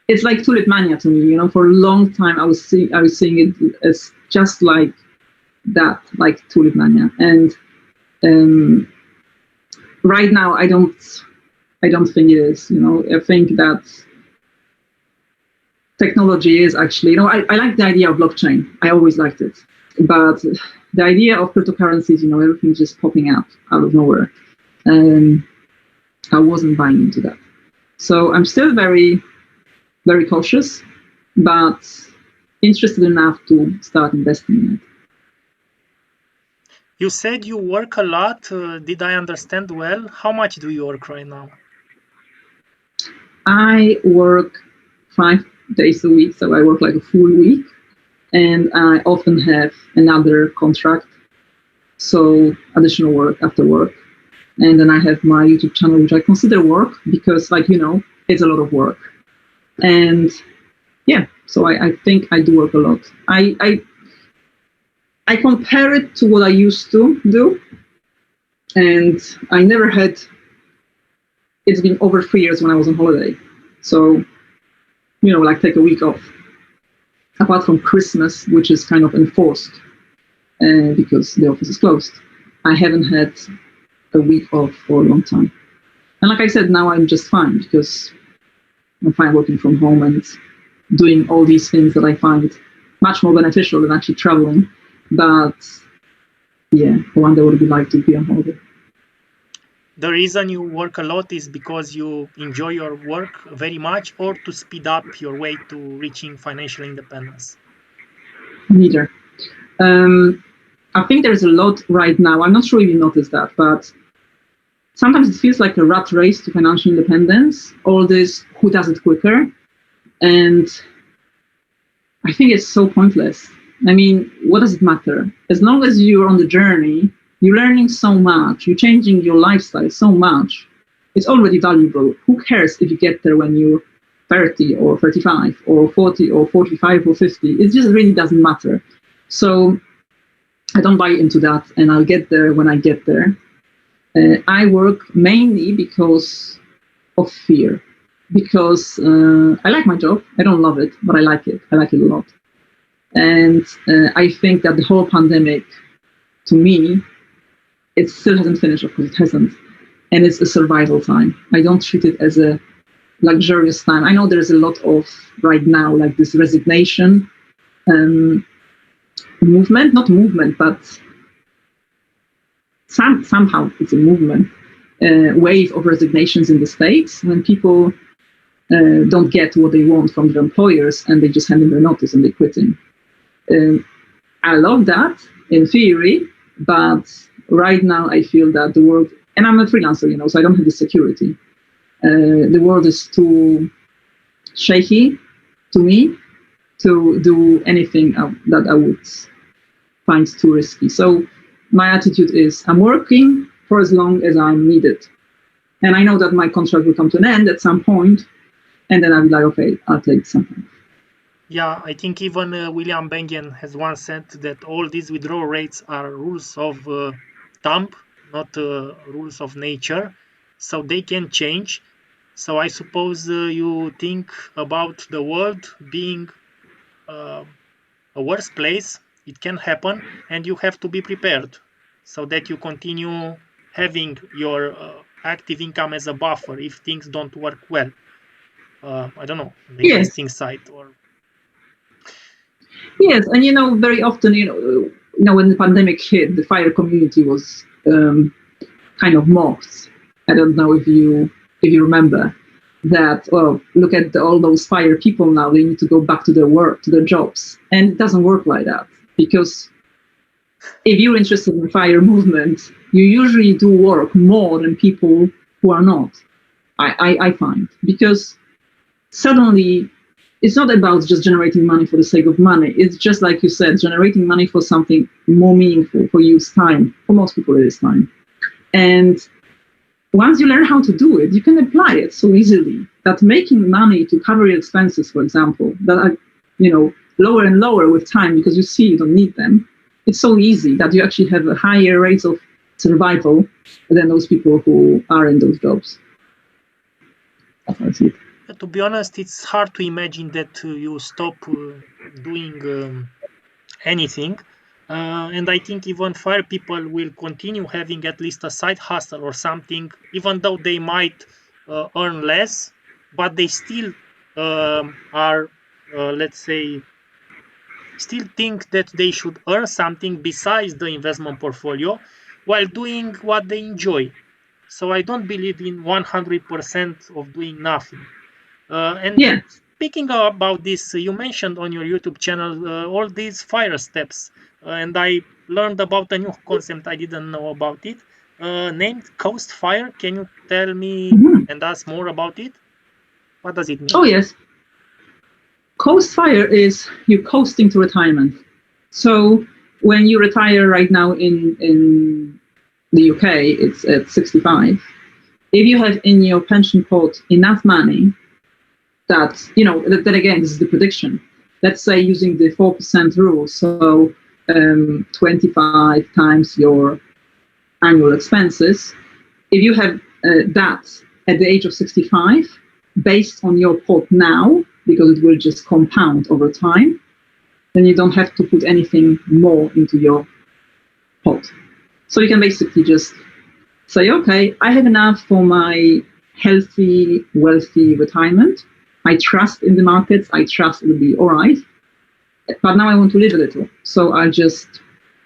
it's like tulip mania to me. For a long time, I was seeing it as just like that, like tulip mania. And right now, I don't think it is. I think that technology is actually, I like the idea of blockchain. I always liked it. But the idea of cryptocurrencies, everything just popping up out of nowhere. I wasn't buying into that. So I'm still very, very cautious, but interested enough to start investing in it. You said you work a lot. Did I understand well? How much do you work right now? I work 5 days a week, so I work like a full week, and I often have another contract, so additional work after work. And then I have my YouTube channel, which I consider work because, it's a lot of work. And so I think I do work a lot. I compare it to what I used to do, and I never had. It's been over 3 years when I was on holiday, so take a week off. Apart from Christmas, which is kind of enforced because the office is closed, I haven't had a week off for a long time. And like I said, now I'm just fine because I'm fine working from home and doing all these things that I find much more beneficial than actually traveling. But yeah, I wonder what it would be like to be on holiday. The reason you work a lot is because you enjoy your work very much, or to speed up your way to reaching financial independence? Neither. I think there's a lot right now. I'm not sure if you noticed that, but sometimes it feels like a rat race to financial independence. All this, who does it quicker? And I think it's so pointless. I mean, what does it matter? As long as you're on the journey, you're learning so much, you're changing your lifestyle so much, it's already valuable. Who cares if you get there when you're 30 or 35 or 40 or 45 or 50? It just really doesn't matter. So I don't buy into that, and I'll get there when I get there. I work mainly because of fear, because I like my job. I don't love it, but I like it. I like it a lot. And I think that the whole pandemic, to me, it still hasn't finished, of course it hasn't. And it's a survival time. I don't treat it as a luxurious time. I know there's a lot of, right now, like this resignation movement, not movement, but somehow it's a movement, wave of resignations in the States when people don't get what they want from their employers and they just hand in their notice and they're quitting. I love that in theory, but right now I feel that the world, and I'm a freelancer, so I don't have the security. The world is too shaky to me to do anything that I would find too risky. So my attitude is I'm working for as long as I'm needed. And I know that my contract will come to an end at some point, and then I'll be like, okay, I'll take something. Yeah, I think even William Bengen has once said that all these withdrawal rates are rules of thumb, not rules of nature, so they can change. So I suppose you think about the world being a worse place. It can happen, and you have to be prepared so that you continue having your active income as a buffer if things don't work well. I don't know, on the Yes. investing side or. Yes, and very often, when the pandemic hit, the fire community was kind of mocked. I don't know if you remember that. Well, look at all those fire people now. They need to go back to their work, to their jobs, and it doesn't work like that, because if you're interested in fire movement, you usually do work more than people who are not. I find, because suddenly it's not about just generating money for the sake of money. It's just like you said, generating money for something more meaningful. For you, it's time. For most people, it is time. And once you learn how to do it, you can apply it so easily that making money to cover your expenses, for example, that are lower and lower with time because you see you don't need them. It's so easy that you actually have a higher rate of survival than those people who are in those jobs. That's it. To be honest, it's hard to imagine that you stop doing anything. And I think even fire people will continue having at least a side hustle or something, even though they might earn less, but they still are, let's say, still think that they should earn something besides the investment portfolio while doing what they enjoy. So I don't believe in 100% of doing nothing. And Yeah. speaking about this, you mentioned on your YouTube channel all these fire steps, and I learned about a new concept I didn't know about it, named coast fire. Can you tell me and us more about it? What does it mean? Oh, yes. Coast fire is you coasting to retirement. So when you retire right now in the UK, it's at 65. If you have in your pension pot enough money that, that again, this is the prediction. Let's say using the 4% rule, so 25 times your annual expenses. If you have that at the age of 65, based on your pot now, because it will just compound over time, then you don't have to put anything more into your pot. So you can basically just say, okay, I have enough for my healthy, wealthy retirement. I trust in the markets. I trust it'll be all right. But now I want to live a little. So I'll just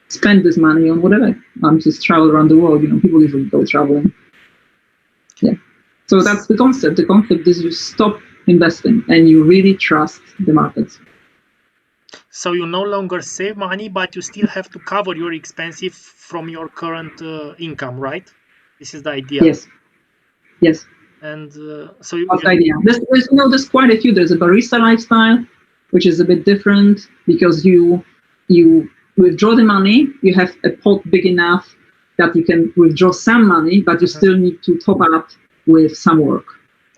spend this money on whatever. Just travel around the world. People usually go traveling. Yeah. So that's the concept. The concept is you stop investing and you really trust the markets. So you no longer save money, but you still have to cover your expenses from your current income, right? This is the idea. Yes. Yes. And so you That's the have, idea. There's quite a few. There's a barista lifestyle, which is a bit different because you withdraw the money. You have a pot big enough that you can withdraw some money, but you still need to top up with some work.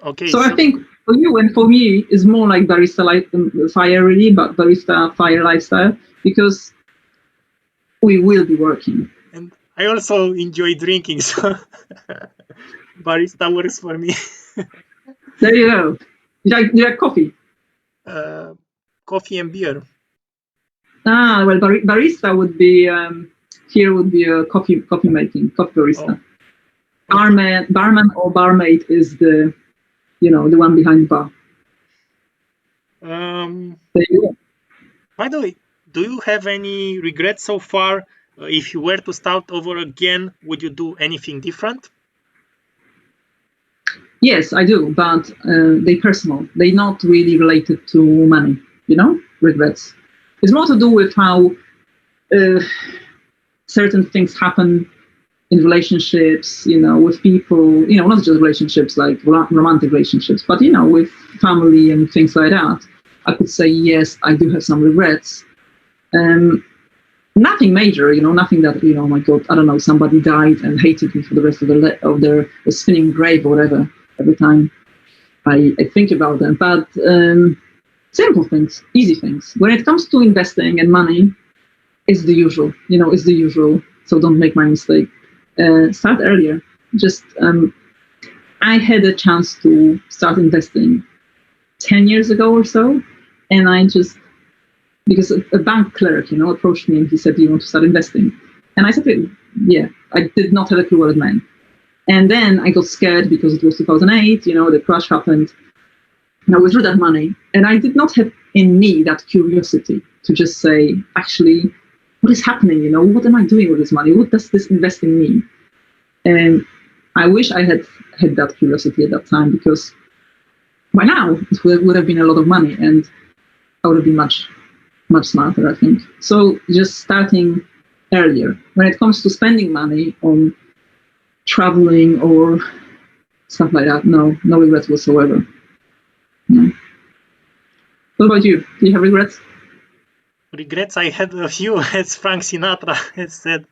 okay. So I think for you and for me is more like barista fire really, but barista fire lifestyle because we will be working. And I also enjoy drinking, so barista works for me. There you go. You like coffee? Coffee and beer. Well, barista would be here would be a coffee making, coffee barista. Oh. Barman or barmaid is the one behind the bar. There you go. By the way, do you have any regrets so far? If you were to start over again, would you do anything different? Yes, I do, but they personal. They're not really related to money. Regrets. It's more to do with how certain things happen in relationships, with people, not just relationships like romantic relationships, but with family and things like that. I could say yes, I do have some regrets. Nothing major, nothing that oh my god, I don't know, somebody died and hated me for the rest of their spinning grave or whatever. Every time I think about them, but simple things, easy things. When it comes to investing and money, it's the usual. It's the usual. So don't make my mistake. Start earlier. Just I had a chance to start investing 10 years ago or so, and I just because a bank clerk, approached me and he said, "Do you want to start investing?" And I said, "Yeah." I did not have a clue what it meant. And then I got scared because it was 2008, the crash happened. And I withdrew that money. And I did not have in me that curiosity to just say, actually, what is happening? What am I doing with this money? What does this investing mean? And I wish I had had that curiosity at that time because by now it would have been a lot of money and I would have been much, much smarter, I think. So just starting earlier. When it comes to spending money on traveling or stuff like that, no regrets whatsoever. No. What about you? Do you have regrets? Regrets, I had a few, as Frank Sinatra has said.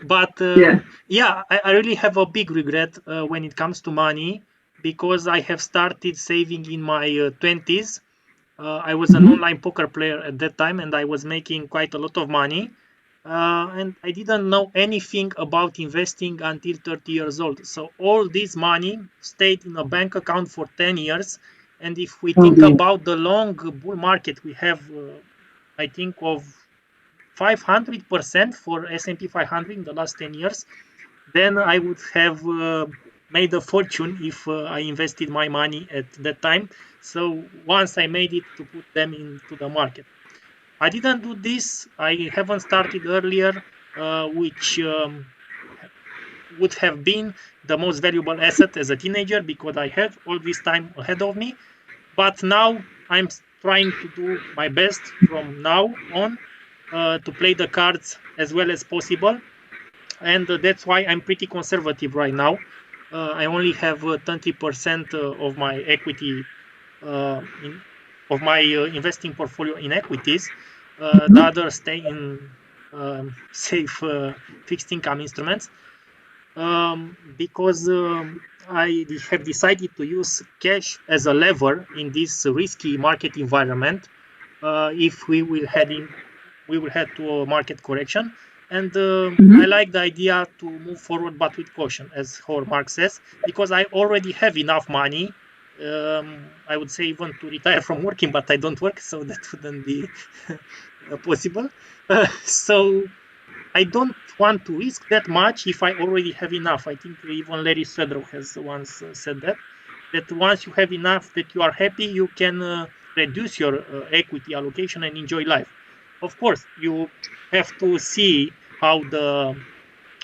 But yeah, I really have a big regret when it comes to money because I have started saving in my 20s. I was an online poker player at that time and I was making quite a lot of money. And I didn't know anything about investing until 30 years old. So all this money stayed in a bank account for 10 years. And if we think about the long bull market, we have, I think, of 500% for S&P 500 in the last 10 years, then I would have made a fortune if I invested my money at that time. So once I made it to put them into the market. I didn't do this. I haven't started earlier, which would have been the most valuable asset as a teenager because I had all this time ahead of me. But now I'm trying to do my best from now on to play the cards as well as possible. And that's why I'm pretty conservative right now. I only have 20% of my equity of my investing portfolio in equities. The others stay in safe fixed income instruments because I have decided to use cash as a lever in this risky market environment. If we will head to a market correction, and I like the idea to move forward, but with caution, as Mark says, because I already have enough money. I would say even to retire from working, but I don't work, so that wouldn't be possible. So I don't want to risk that much if I already have enough. I think even Larry Sudrow has once said that once you have enough that you are happy, you can reduce your equity allocation and enjoy life. Of course, you have to see how the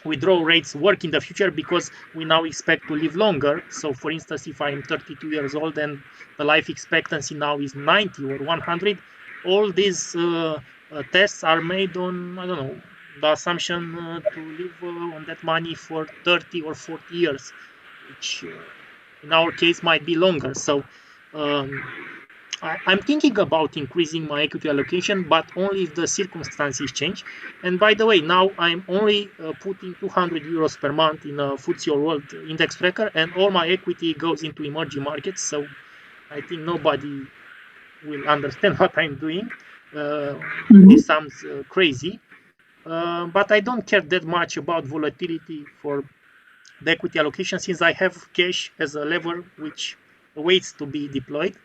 withdrawal rates work in the future, because we now expect to live longer. So for instance, if I'm 32 years old and the life expectancy now is 90 or 100, all these tests are made on, I don't know, the assumption to live on that money for 30 or 40 years, which in our case might be longer. So um, I'm thinking about increasing my equity allocation, but only if the circumstances change. And by the way, now I'm only putting 200 euros per month in a FTSE All World index tracker, and all my equity goes into emerging markets. So I think nobody will understand what I'm doing. This sounds crazy, but I don't care that much about volatility for the equity allocation, since I have cash as a lever which waits to be deployed.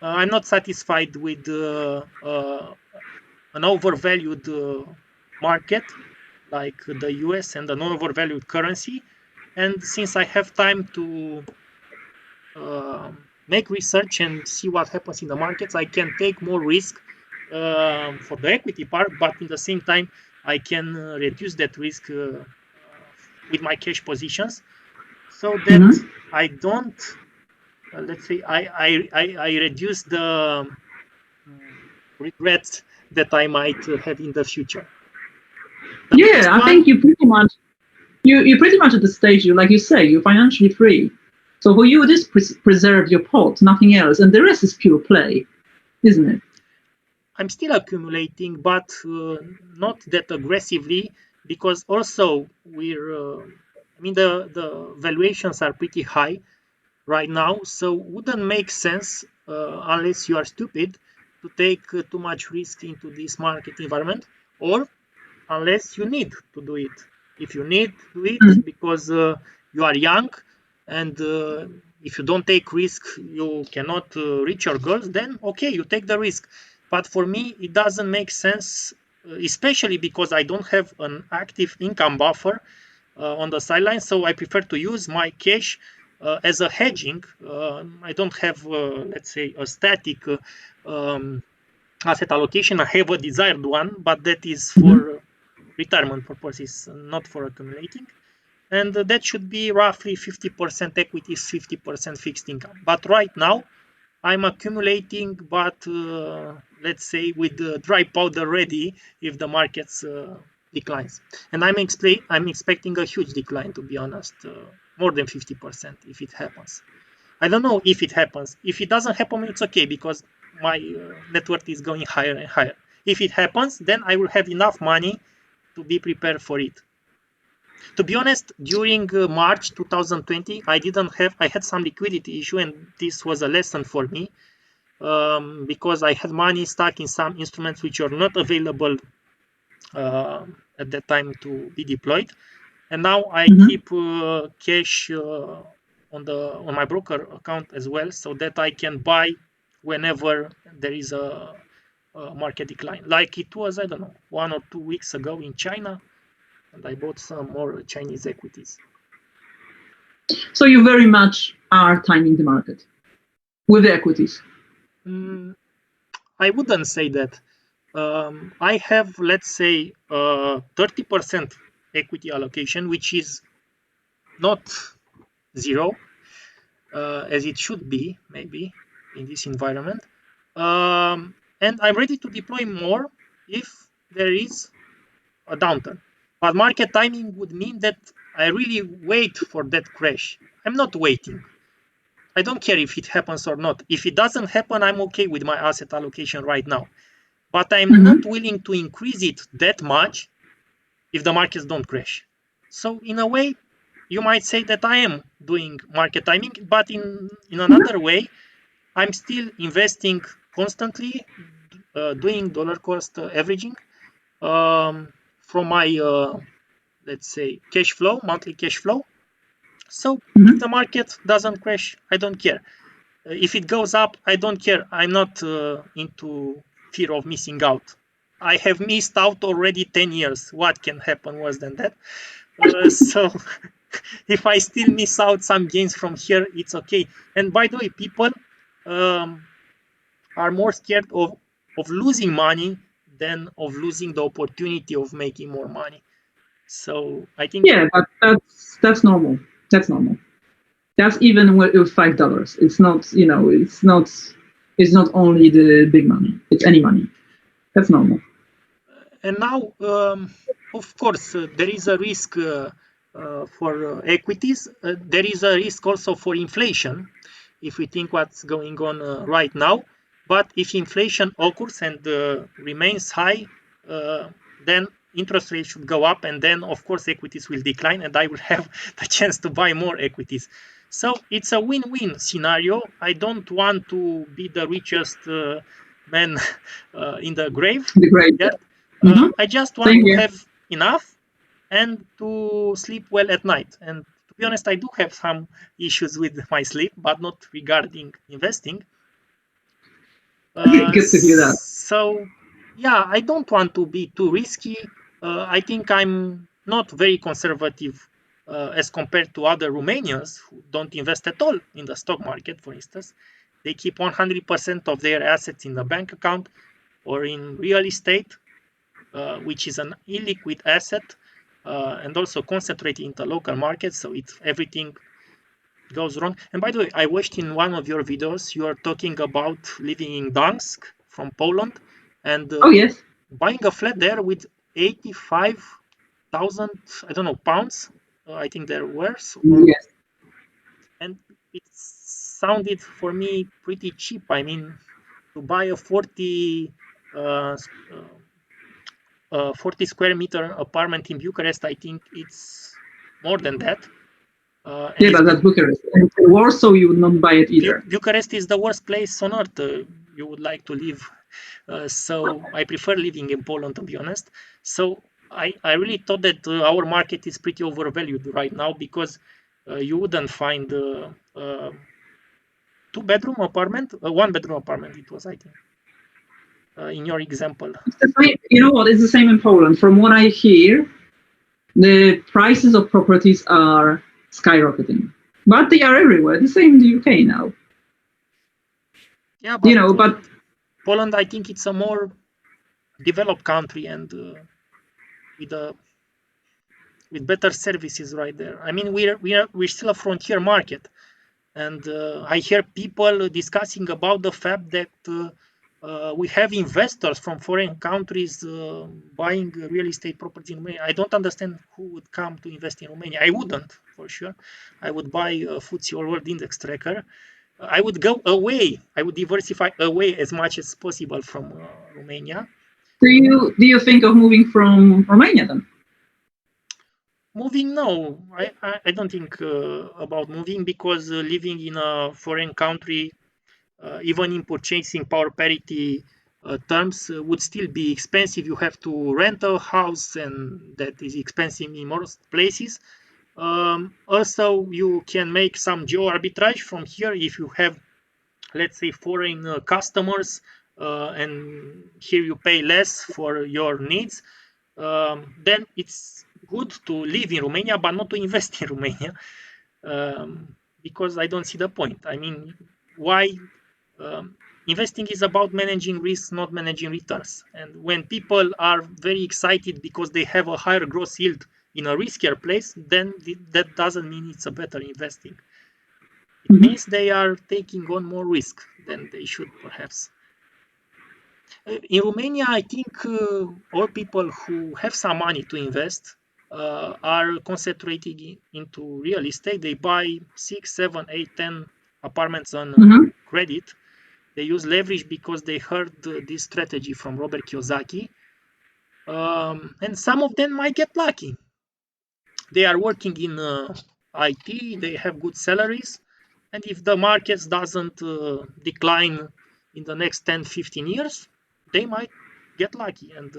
I'm not satisfied with an overvalued market like the US and an overvalued currency. And since I have time to make research and see what happens in the markets, I can take more risk for the equity part, but in the same time, I can reduce that risk with my cash positions, so that I don't, let's say, I reduce the regrets that I might have in the future. The biggest I one, think you pretty much at the stage you, like you say, you're financially free. So for you, just preserve your pot, nothing else, and the rest is pure play, isn't it? I'm still accumulating, but not that aggressively, because also I mean, the valuations are pretty high right now, so wouldn't make sense unless you are stupid to take too much risk into this market environment, or unless you need to do it. If you need to do it because you are young, and if you don't take risk, you cannot reach your goals, then okay, you take the risk. But for me, it doesn't make sense, especially because I don't have an active income buffer on the sideline. So I prefer to use my cash as a hedging. I don't have, let's say, a static um, asset allocation. I have a desired one, but that is for retirement purposes, not for accumulating. And that should be roughly 50% equities, 50% fixed income. But right now, I'm accumulating, but let's say with the dry powder ready if the markets declines. And I'm expecting a huge decline, to be honest, more than 50% if it happens. I don't know if it happens. If it doesn't happen, it's okay, because my net worth is going higher and higher. If it happens, then I will have enough money to be prepared for it. To be honest, during March 2020, I had some liquidity issue, and this was a lesson for me, because I had money stuck in some instruments which are not available uh, at that time to be deployed. And now I keep cash on my broker account as well, so that I can buy whenever there is a market decline. Like it was, I don't know, 1 or 2 weeks ago in China, and I bought some more Chinese equities. So you very much are timing the market with the equities. I wouldn't say that. I have, let's say, 30% equity allocation, which is not zero, as it should be, maybe, in this environment. And I'm ready to deploy more if there is a downturn. But market timing would mean that I really wait for that crash. I'm not waiting. I don't care if it happens or not. If it doesn't happen, I'm okay with my asset allocation right now. But I'm not willing to increase it that much if the markets don't crash. So in a way, you might say that I am doing market timing, but in another way, I'm still investing constantly, doing dollar cost averaging from my, let's say, cash flow, monthly cash flow. So if the market doesn't crash, I don't care. If it goes up, I don't care. I'm not into fear of missing out. I have missed out already 10 years. What can happen worse than that? So if I still miss out some gains from here, it's okay. And by the way, people are more scared of losing money than of losing the opportunity of making more money. So I think, Yeah, but that's normal. That's normal. That's even with $5. It's not, it's not only the big money. It's any money. That's normal. and now, of course, there is a risk for equities. There is a risk also for inflation, if we think what's going on right now. But if inflation occurs and remains high, then interest rates should go up, and then, of course, equities will decline, and I will have the chance to buy more equities. So it's a win-win scenario. I don't want to be the richest man in the grave The great. yet. Mm-hmm. I just want Same to here. have enough and to sleep well at night. And to be honest, I do have some issues with my sleep, but not regarding investing. Good to hear that. So, yeah, I don't want to be too risky. I think I'm not very conservative as compared to other Romanians who don't invest at all in the stock market, for instance. They keep 100% of their assets in the bank account or in real estate, which is an illiquid asset and also concentrated in the local market. So if everything goes wrong. And by the way, I watched in one of your videos, you are talking about living in Gdansk from Poland and Oh yes. buying a flat there with 85,000, I don't know, pounds, I think there were. Yes. And it sounded for me pretty cheap. I mean, to buy a 40 square meter apartment in Bucharest, I think it's more than that. And Yeah, if but that's Bucharest. And in Warsaw, you would not buy it either. Bucharest is the worst place on earth you would like to live. So I prefer living in Poland, to be honest. So I really thought that our market is pretty overvalued right now because you wouldn't find two-bedroom apartment, one-bedroom apartment. It was, I think, in your example. It's the same, you know what? It's the same in Poland. From what I hear, the prices of properties are skyrocketing, but they are everywhere. The same in the UK now. Yeah, but But Poland, I think it's a more developed country and with a with better services right there. I mean, we're still a frontier market, and I hear people discussing about the fact that we have investors from foreign countries buying real estate property in Romania. I don't understand who would come to invest in Romania. I wouldn't, for sure. I would buy a FTSE All World Index tracker. I would go away. I would diversify away as much as possible from Romania. do you think of moving from Romania then? Moving, no, I don't think about moving because living in a foreign country, even in purchasing power parity terms, would still be expensive. You have to rent a house, and that is expensive in most places. Also, you can make some geo arbitrage from here if you have, let's say, foreign customers, and here you pay less for your needs. Then it's good to live in Romania, but not to invest in Romania, because I don't see the point. I mean, why? Investing is about managing risks, not managing returns. And when people are very excited because they have a higher gross yield in a riskier place, then that doesn't mean it's a better investing. It means they are taking on more risk than they should, perhaps. In Romania, I think all people who have some money to invest are concentrating into real estate. They buy 6, 7, 8, 10 apartments on credit. They use leverage because they heard this strategy from Robert Kiyosaki. And some of them might get lucky. They are working in IT, they have good salaries. And if the markets doesn't decline in the next 10, 15 years, they might get lucky and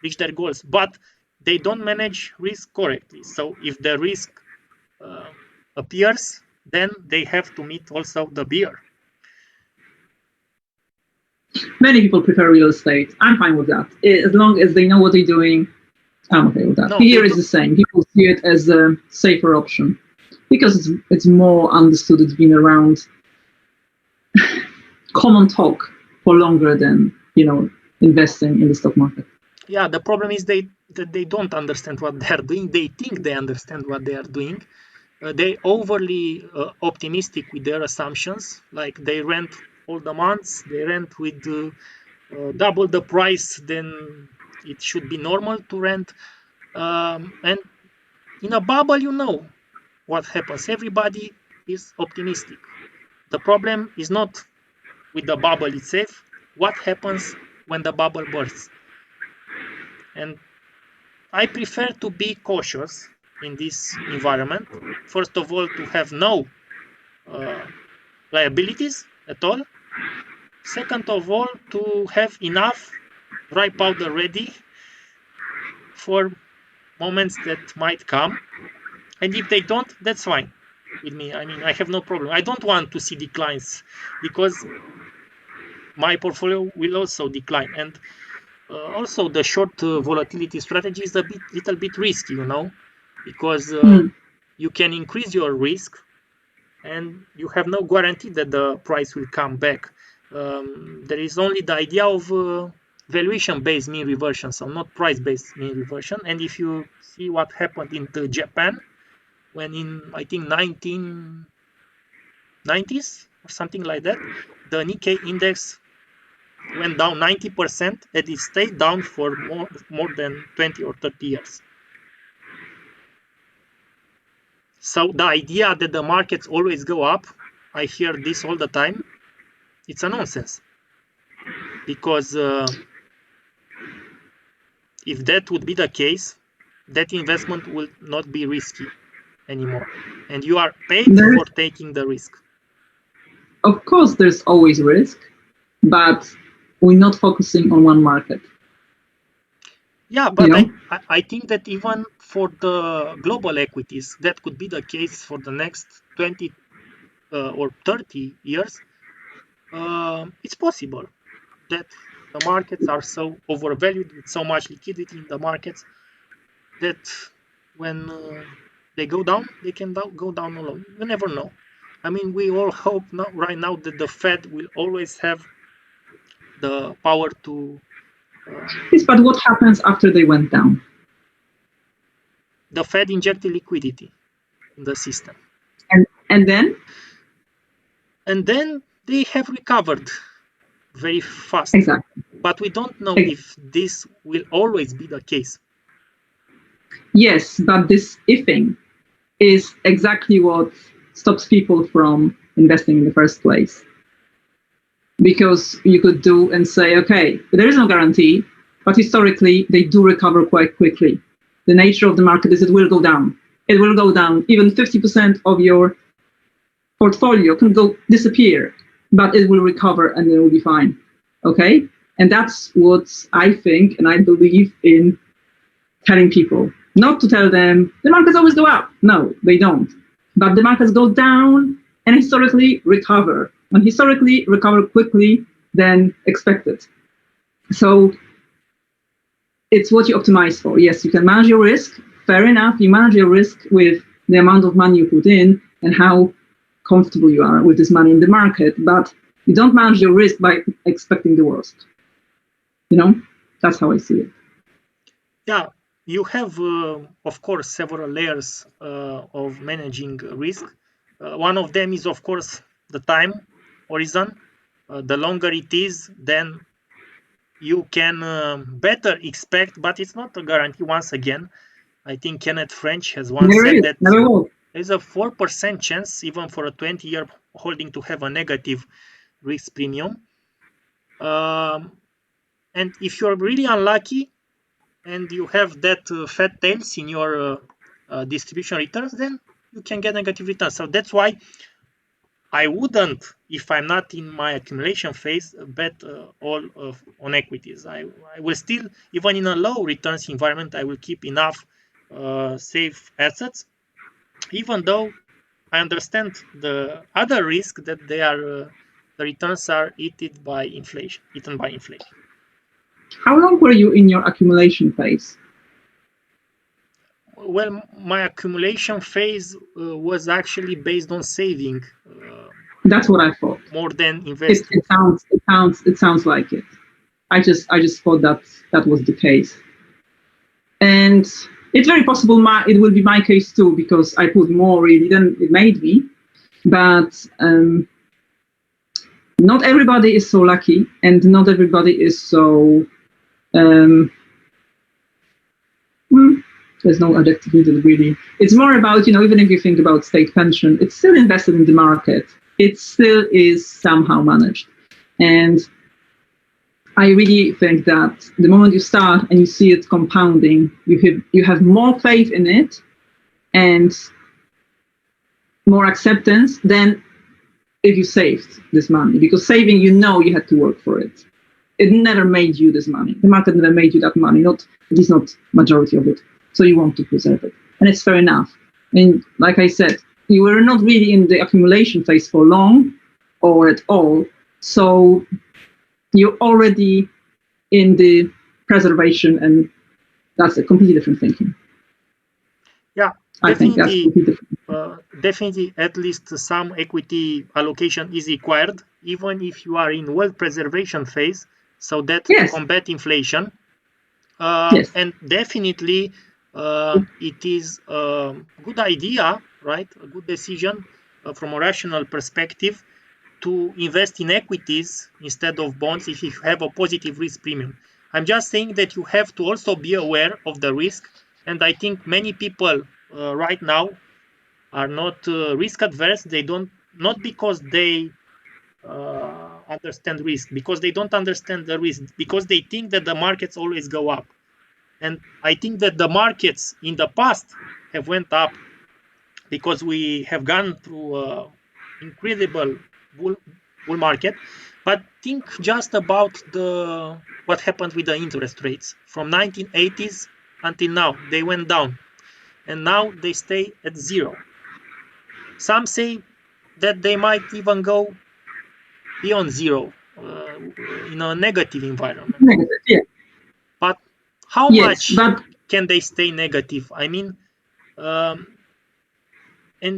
reach their goals. But they don't manage risk correctly. So if the risk appears, then they have to meet also the bear. Many people prefer real estate. I'm fine with that. As long as they know what they're doing, I'm okay with that. No, Here is the same. People see it as a safer option because it's more understood. It's been around common talk for longer than investing in the stock market. Yeah, the problem is that they don't understand what they are doing. They think they understand what they are doing. They overly optimistic with their assumptions. Like they rent all the months, they rent with double the price, then it should be normal to rent. And in a bubble, you know what happens. Everybody is optimistic. The problem is not with the bubble itself. What happens when the bubble bursts? And I prefer to be cautious in this environment. First of all, to have no liabilities at all. Second of all, to have enough dry powder ready for moments that might come. And if they don't, that's fine with me. I mean, I have no problem. I don't want to see declines because my portfolio will also decline. And also the short volatility strategy is a little bit risky, because you can increase your risk and you have no guarantee that the price will come back. There is only the idea of valuation-based mean reversion, so not price-based mean reversion. And if you see what happened in Japan, when in, I think, 1990s or something like that, the Nikkei index went down 90% and it stayed down for more than 20 or 30 years. So the idea that the markets always go up, I hear this all the time, it's a nonsense. Because if that would be the case, that investment will not be risky anymore. And you are paid for taking the risk. Of course, there's always risk, but we're not focusing on one market. Yeah, but I think that even for the global equities, that could be the case for the next 20 or 30 years. It's possible that the markets are so overvalued with so much liquidity in the markets that when they go down, they can go down alone. You never know. I mean, we all hope right now that the Fed will always have the power to. Yes, but what happens after they went down? The Fed injected liquidity in the system. And then? And then they have recovered very fast. Exactly. But we don't know if this will always be the case. Yes, but this ifing is exactly what stops people from investing in the first place. Because you could do and say, okay, there is no guarantee, but historically they do recover quite quickly. The nature of the market is it will go down. It will go down. Even 50% of your portfolio can disappear, but it will recover and it will be fine. Okay? And that's what I think and I believe in telling people. Not to tell them the markets always go up. No, they don't. But the markets go down and historically recover. And historically recover quickly than expected. So it's what you optimize for. Yes, you can manage your risk. Fair enough. You manage your risk with the amount of money you put in and how comfortable you are with this money in the market. But you don't manage your risk by expecting the worst. That's how I see it. Yeah, you have, of course, several layers of managing risk. One of them is, of course, the time horizon. The longer it is, then you can better expect, but it's not a guarantee. Once again, I think Kenneth French has once said that there's a 4% chance, even for a 20-year holding, to have a negative risk premium. And if you're really unlucky and you have that fat tails in your distribution returns, then you can get negative returns. So that's why I wouldn't, if I'm not in my accumulation phase, bet all on equities. I will still, even in a low returns environment, I will keep enough safe assets, even though I understand the other risk that they are the returns are eaten by inflation. How long were you in your accumulation phase? Well, my accumulation phase was actually based on saving. That's what I thought. More than investing. It sounds like it. I just thought that was the case, and it's very possible it will be my case too, because I put more really than it made me. But not everybody is so lucky, and not everybody is so. There's no adjective needed really. It's more about, even if you think about state pension, it's still invested in the market. It still is somehow managed. And I really think that the moment you start and you see it compounding, you have more faith in it and more acceptance than if you saved this money. Because saving, you had to work for it. It never made you this money. The market never made you that money. At least not majority of it. So you want to preserve it. And it's fair enough. And like I said, you were not really in the accumulation phase for long or at all. So you're already in the preservation, and that's a completely different thinking. Yeah, I think that's completely different. Definitely, at least some equity allocation is required, even if you are in wealth preservation phase, so that to combat inflation. And definitely, it is a good idea, right? A good decision from a rational perspective to invest in equities instead of bonds if you have a positive risk premium. I'm just saying that you have to also be aware of the risk, and I think many people right now are not risk adverse. They don't, not because they understand risk, because they don't understand the risk, because they think that the markets always go up. And I think that the markets in the past have went up because we have gone through incredible bull market. But think just about what happened with the interest rates from 1980s until now. They went down, and now they stay at zero. Some say that they might even go beyond zero in a negative environment. But how much can they stay negative? I mean, and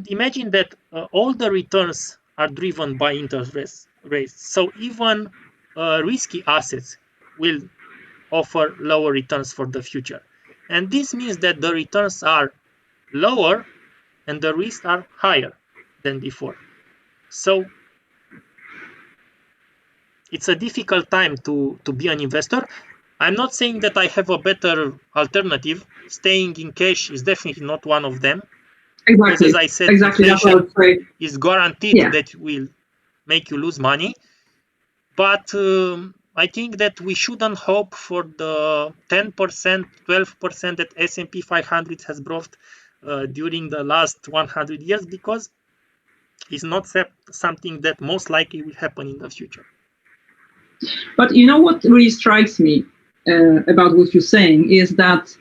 imagine that all the returns are driven by interest rates. So even risky assets will offer lower returns for the future. And this means that the returns are lower and the risks are higher than before. So it's a difficult time to be an investor. I'm not saying that I have a better alternative. Staying in cash is definitely not one of them. Exactly. Because as I said, inflation is guaranteed that will make you lose money. But I think that we shouldn't hope for the 10%, 12% that S&P 500 has brought during the last 100 years, because it's not something that most likely will happen in the future. But you know what really strikes me about what you're saying is that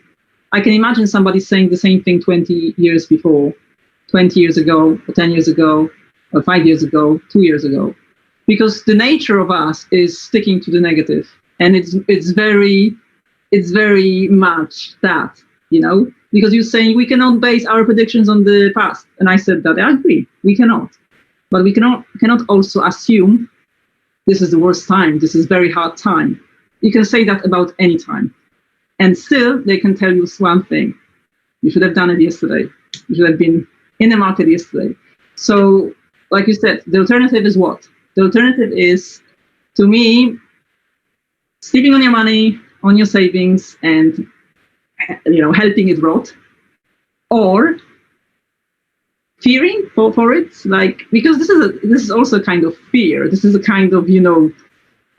I can imagine somebody saying the same thing 20 years before, 20 years ago, or 10 years ago, or 5 years ago, 2 years ago, because the nature of us is sticking to the negative, and it's very much that, because you're saying we cannot base our predictions on the past, and I said that I agree, we cannot, but we cannot also assume this is the worst time, this is very hard time. You can say that about any time. And still, they can tell you one thing. You should have done it yesterday. You should have been in the market yesterday. So, like you said, the alternative is what? The alternative is, to me, sleeping on your money, on your savings, and helping it rot, or fearing for it, because this is also a kind of fear. This is a kind of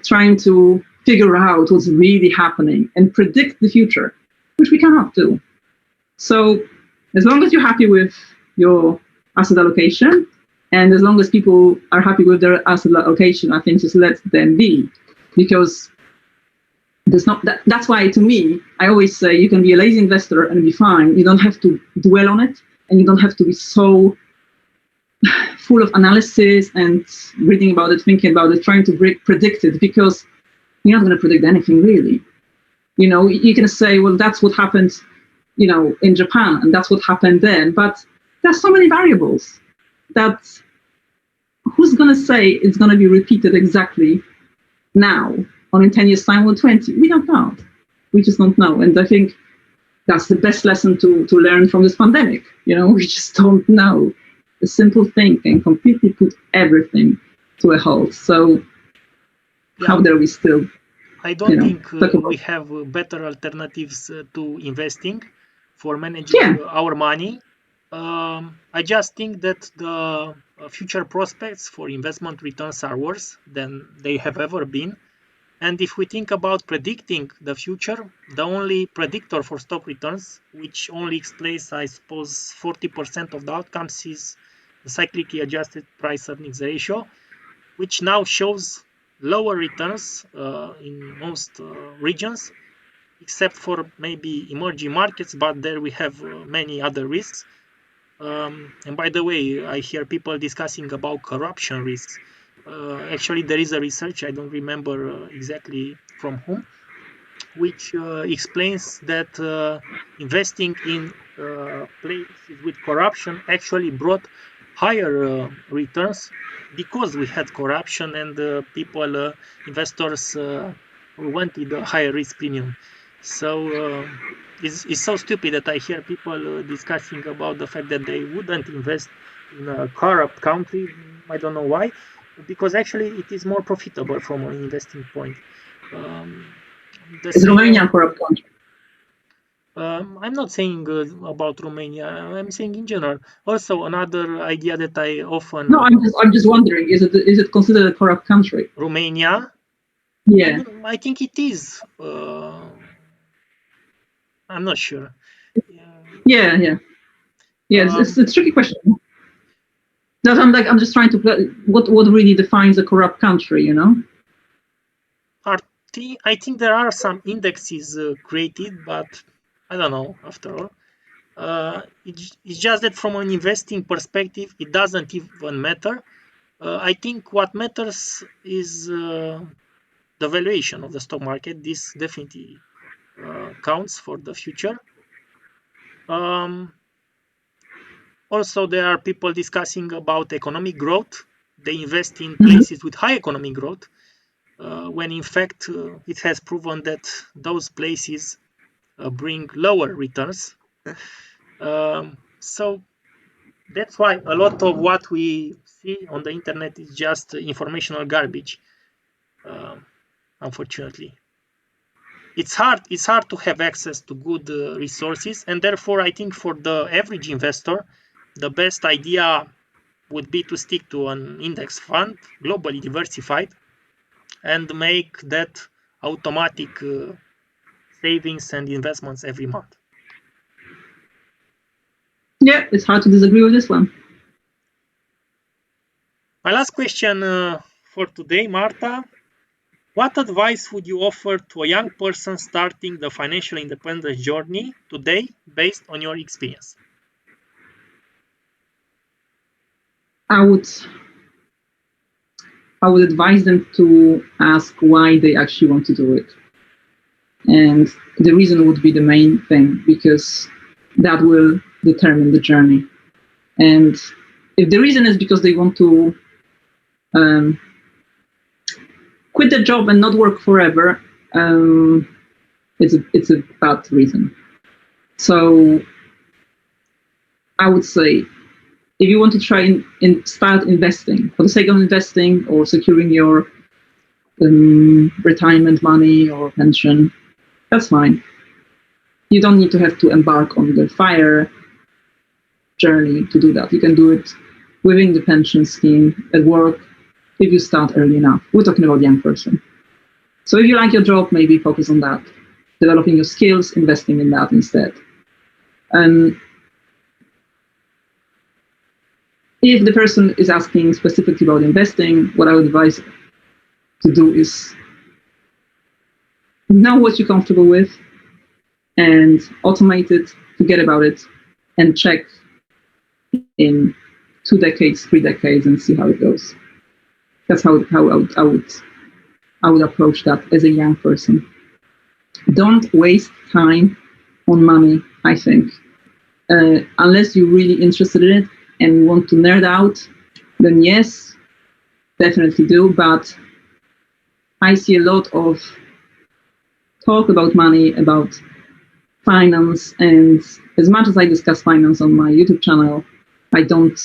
trying to figure out what's really happening and predict the future, which we cannot do. So as long as you're happy with your asset allocation, and as long as people are happy with their asset allocation, I think just let them be, because that's why, to me, I always say you can be a lazy investor and be fine. You don't have to dwell on it, and you don't have to be so full of analysis and reading about it, thinking about it, trying to predict it, because you're not going to predict anything really. You can say, well, that's what happened, in Japan, and that's what happened then. But there's so many variables that who's going to say it's going to be repeated exactly now, or in 10 years' time, or 20? We don't know. We just don't know. And I think that's the best lesson to learn from this pandemic. We just don't know. A simple thing can completely put everything to a halt. So how dare we still? I don't think we have better alternatives to investing for managing our money. I just think that the future prospects for investment returns are worse than they have ever been. And if we think about predicting the future, the only predictor for stock returns, which only explains, I suppose, 40% of the outcomes, is the cyclically adjusted price earnings ratio, which now shows lower returns in most regions, except for maybe emerging markets, but there we have many other risks. And by the way, I hear people discussing about corruption risks. Actually, there is a research, I don't remember exactly from whom, which explains that investing in places with corruption actually brought higher returns because we had corruption and investors wanted a higher risk premium. So it's so stupid that I hear people discussing about the fact that they wouldn't invest in a corrupt country. I don't know why, because actually it is more profitable from an investing point. Is Romania a corrupt country? I'm not saying about Romania. I'm saying in general. Also, another idea that I often. No, I'm just wondering. Is it considered a corrupt country? Romania? Yeah. I think it is. I'm not sure. Yeah. It's a tricky question. I'm just trying to what really defines a corrupt country, I think there are some indexes created, but I don't know. After all, it's just that from an investing perspective, it doesn't even matter. I think what matters is the valuation of the stock market. This definitely counts for the future. Also, there are people discussing about economic growth. They invest in places with high economic growth, when in fact it has proven that those places bring lower returns. So that's why a lot of what we see on the internet is just informational garbage. Unfortunately, it's hard to have access to good resources, and therefore I think for the average investor, the best idea would be to stick to an index fund, globally diversified, and make that automatic savings and investments every month. Yeah, it's hard to disagree with this one. My last question for today, Marta. What advice would you offer to a young person starting the financial independence journey today based on your experience? I would advise them to ask why they actually want to do it. And the reason would be the main thing, because that will determine the journey. And if the reason is because they want to quit the job and not work forever, it's a bad reason. So I would say, if you want to try and start investing for the sake of investing or securing your retirement money or pension, that's fine. You don't need to have to embark on the FIRE journey to do that. You can do it within the pension scheme at work if you start early enough. We're talking about young person. So if you like your job, maybe focus on that, developing your skills, investing in that instead. If the person is asking specifically about investing, what I would advise to do is know what you're comfortable with and automate it, forget about it, and check in 2 decades, 3 decades, and see how it goes. That's how I would approach that as a young person. Don't waste time on money, I think. Unless you're really interested in it and want to nerd out, then yes, definitely do. But I see a lot of talk about money, about finance, and as much as I discuss finance on my YouTube channel, I don't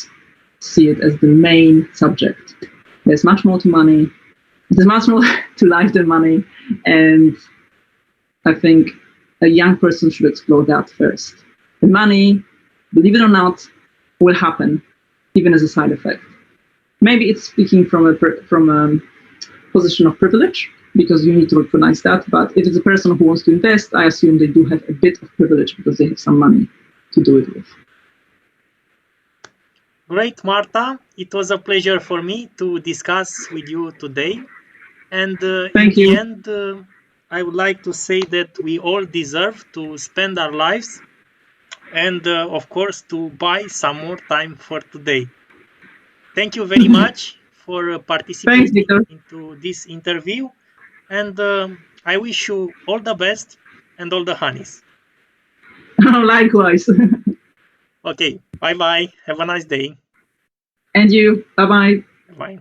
see it as the main subject. There's much more to money. There's much more to life than money, and I think a young person should explore that first. The money, believe it or not, will happen, even as a side effect. Maybe it's speaking from a position of privilege, because you need to recognize that. But if it's a person who wants to invest, I assume they do have a bit of privilege because they have some money to do it with. Great, Marta. It was a pleasure for me to discuss with you today. And Thank you. end, I would like to say that we all deserve to spend our lives and, of course, to buy some more time for today. Thank you very much for participating into this interview. And I wish you all the best and all the honeys. Likewise. Okay, bye-bye. Have a nice day. And you. Bye-bye. Bye.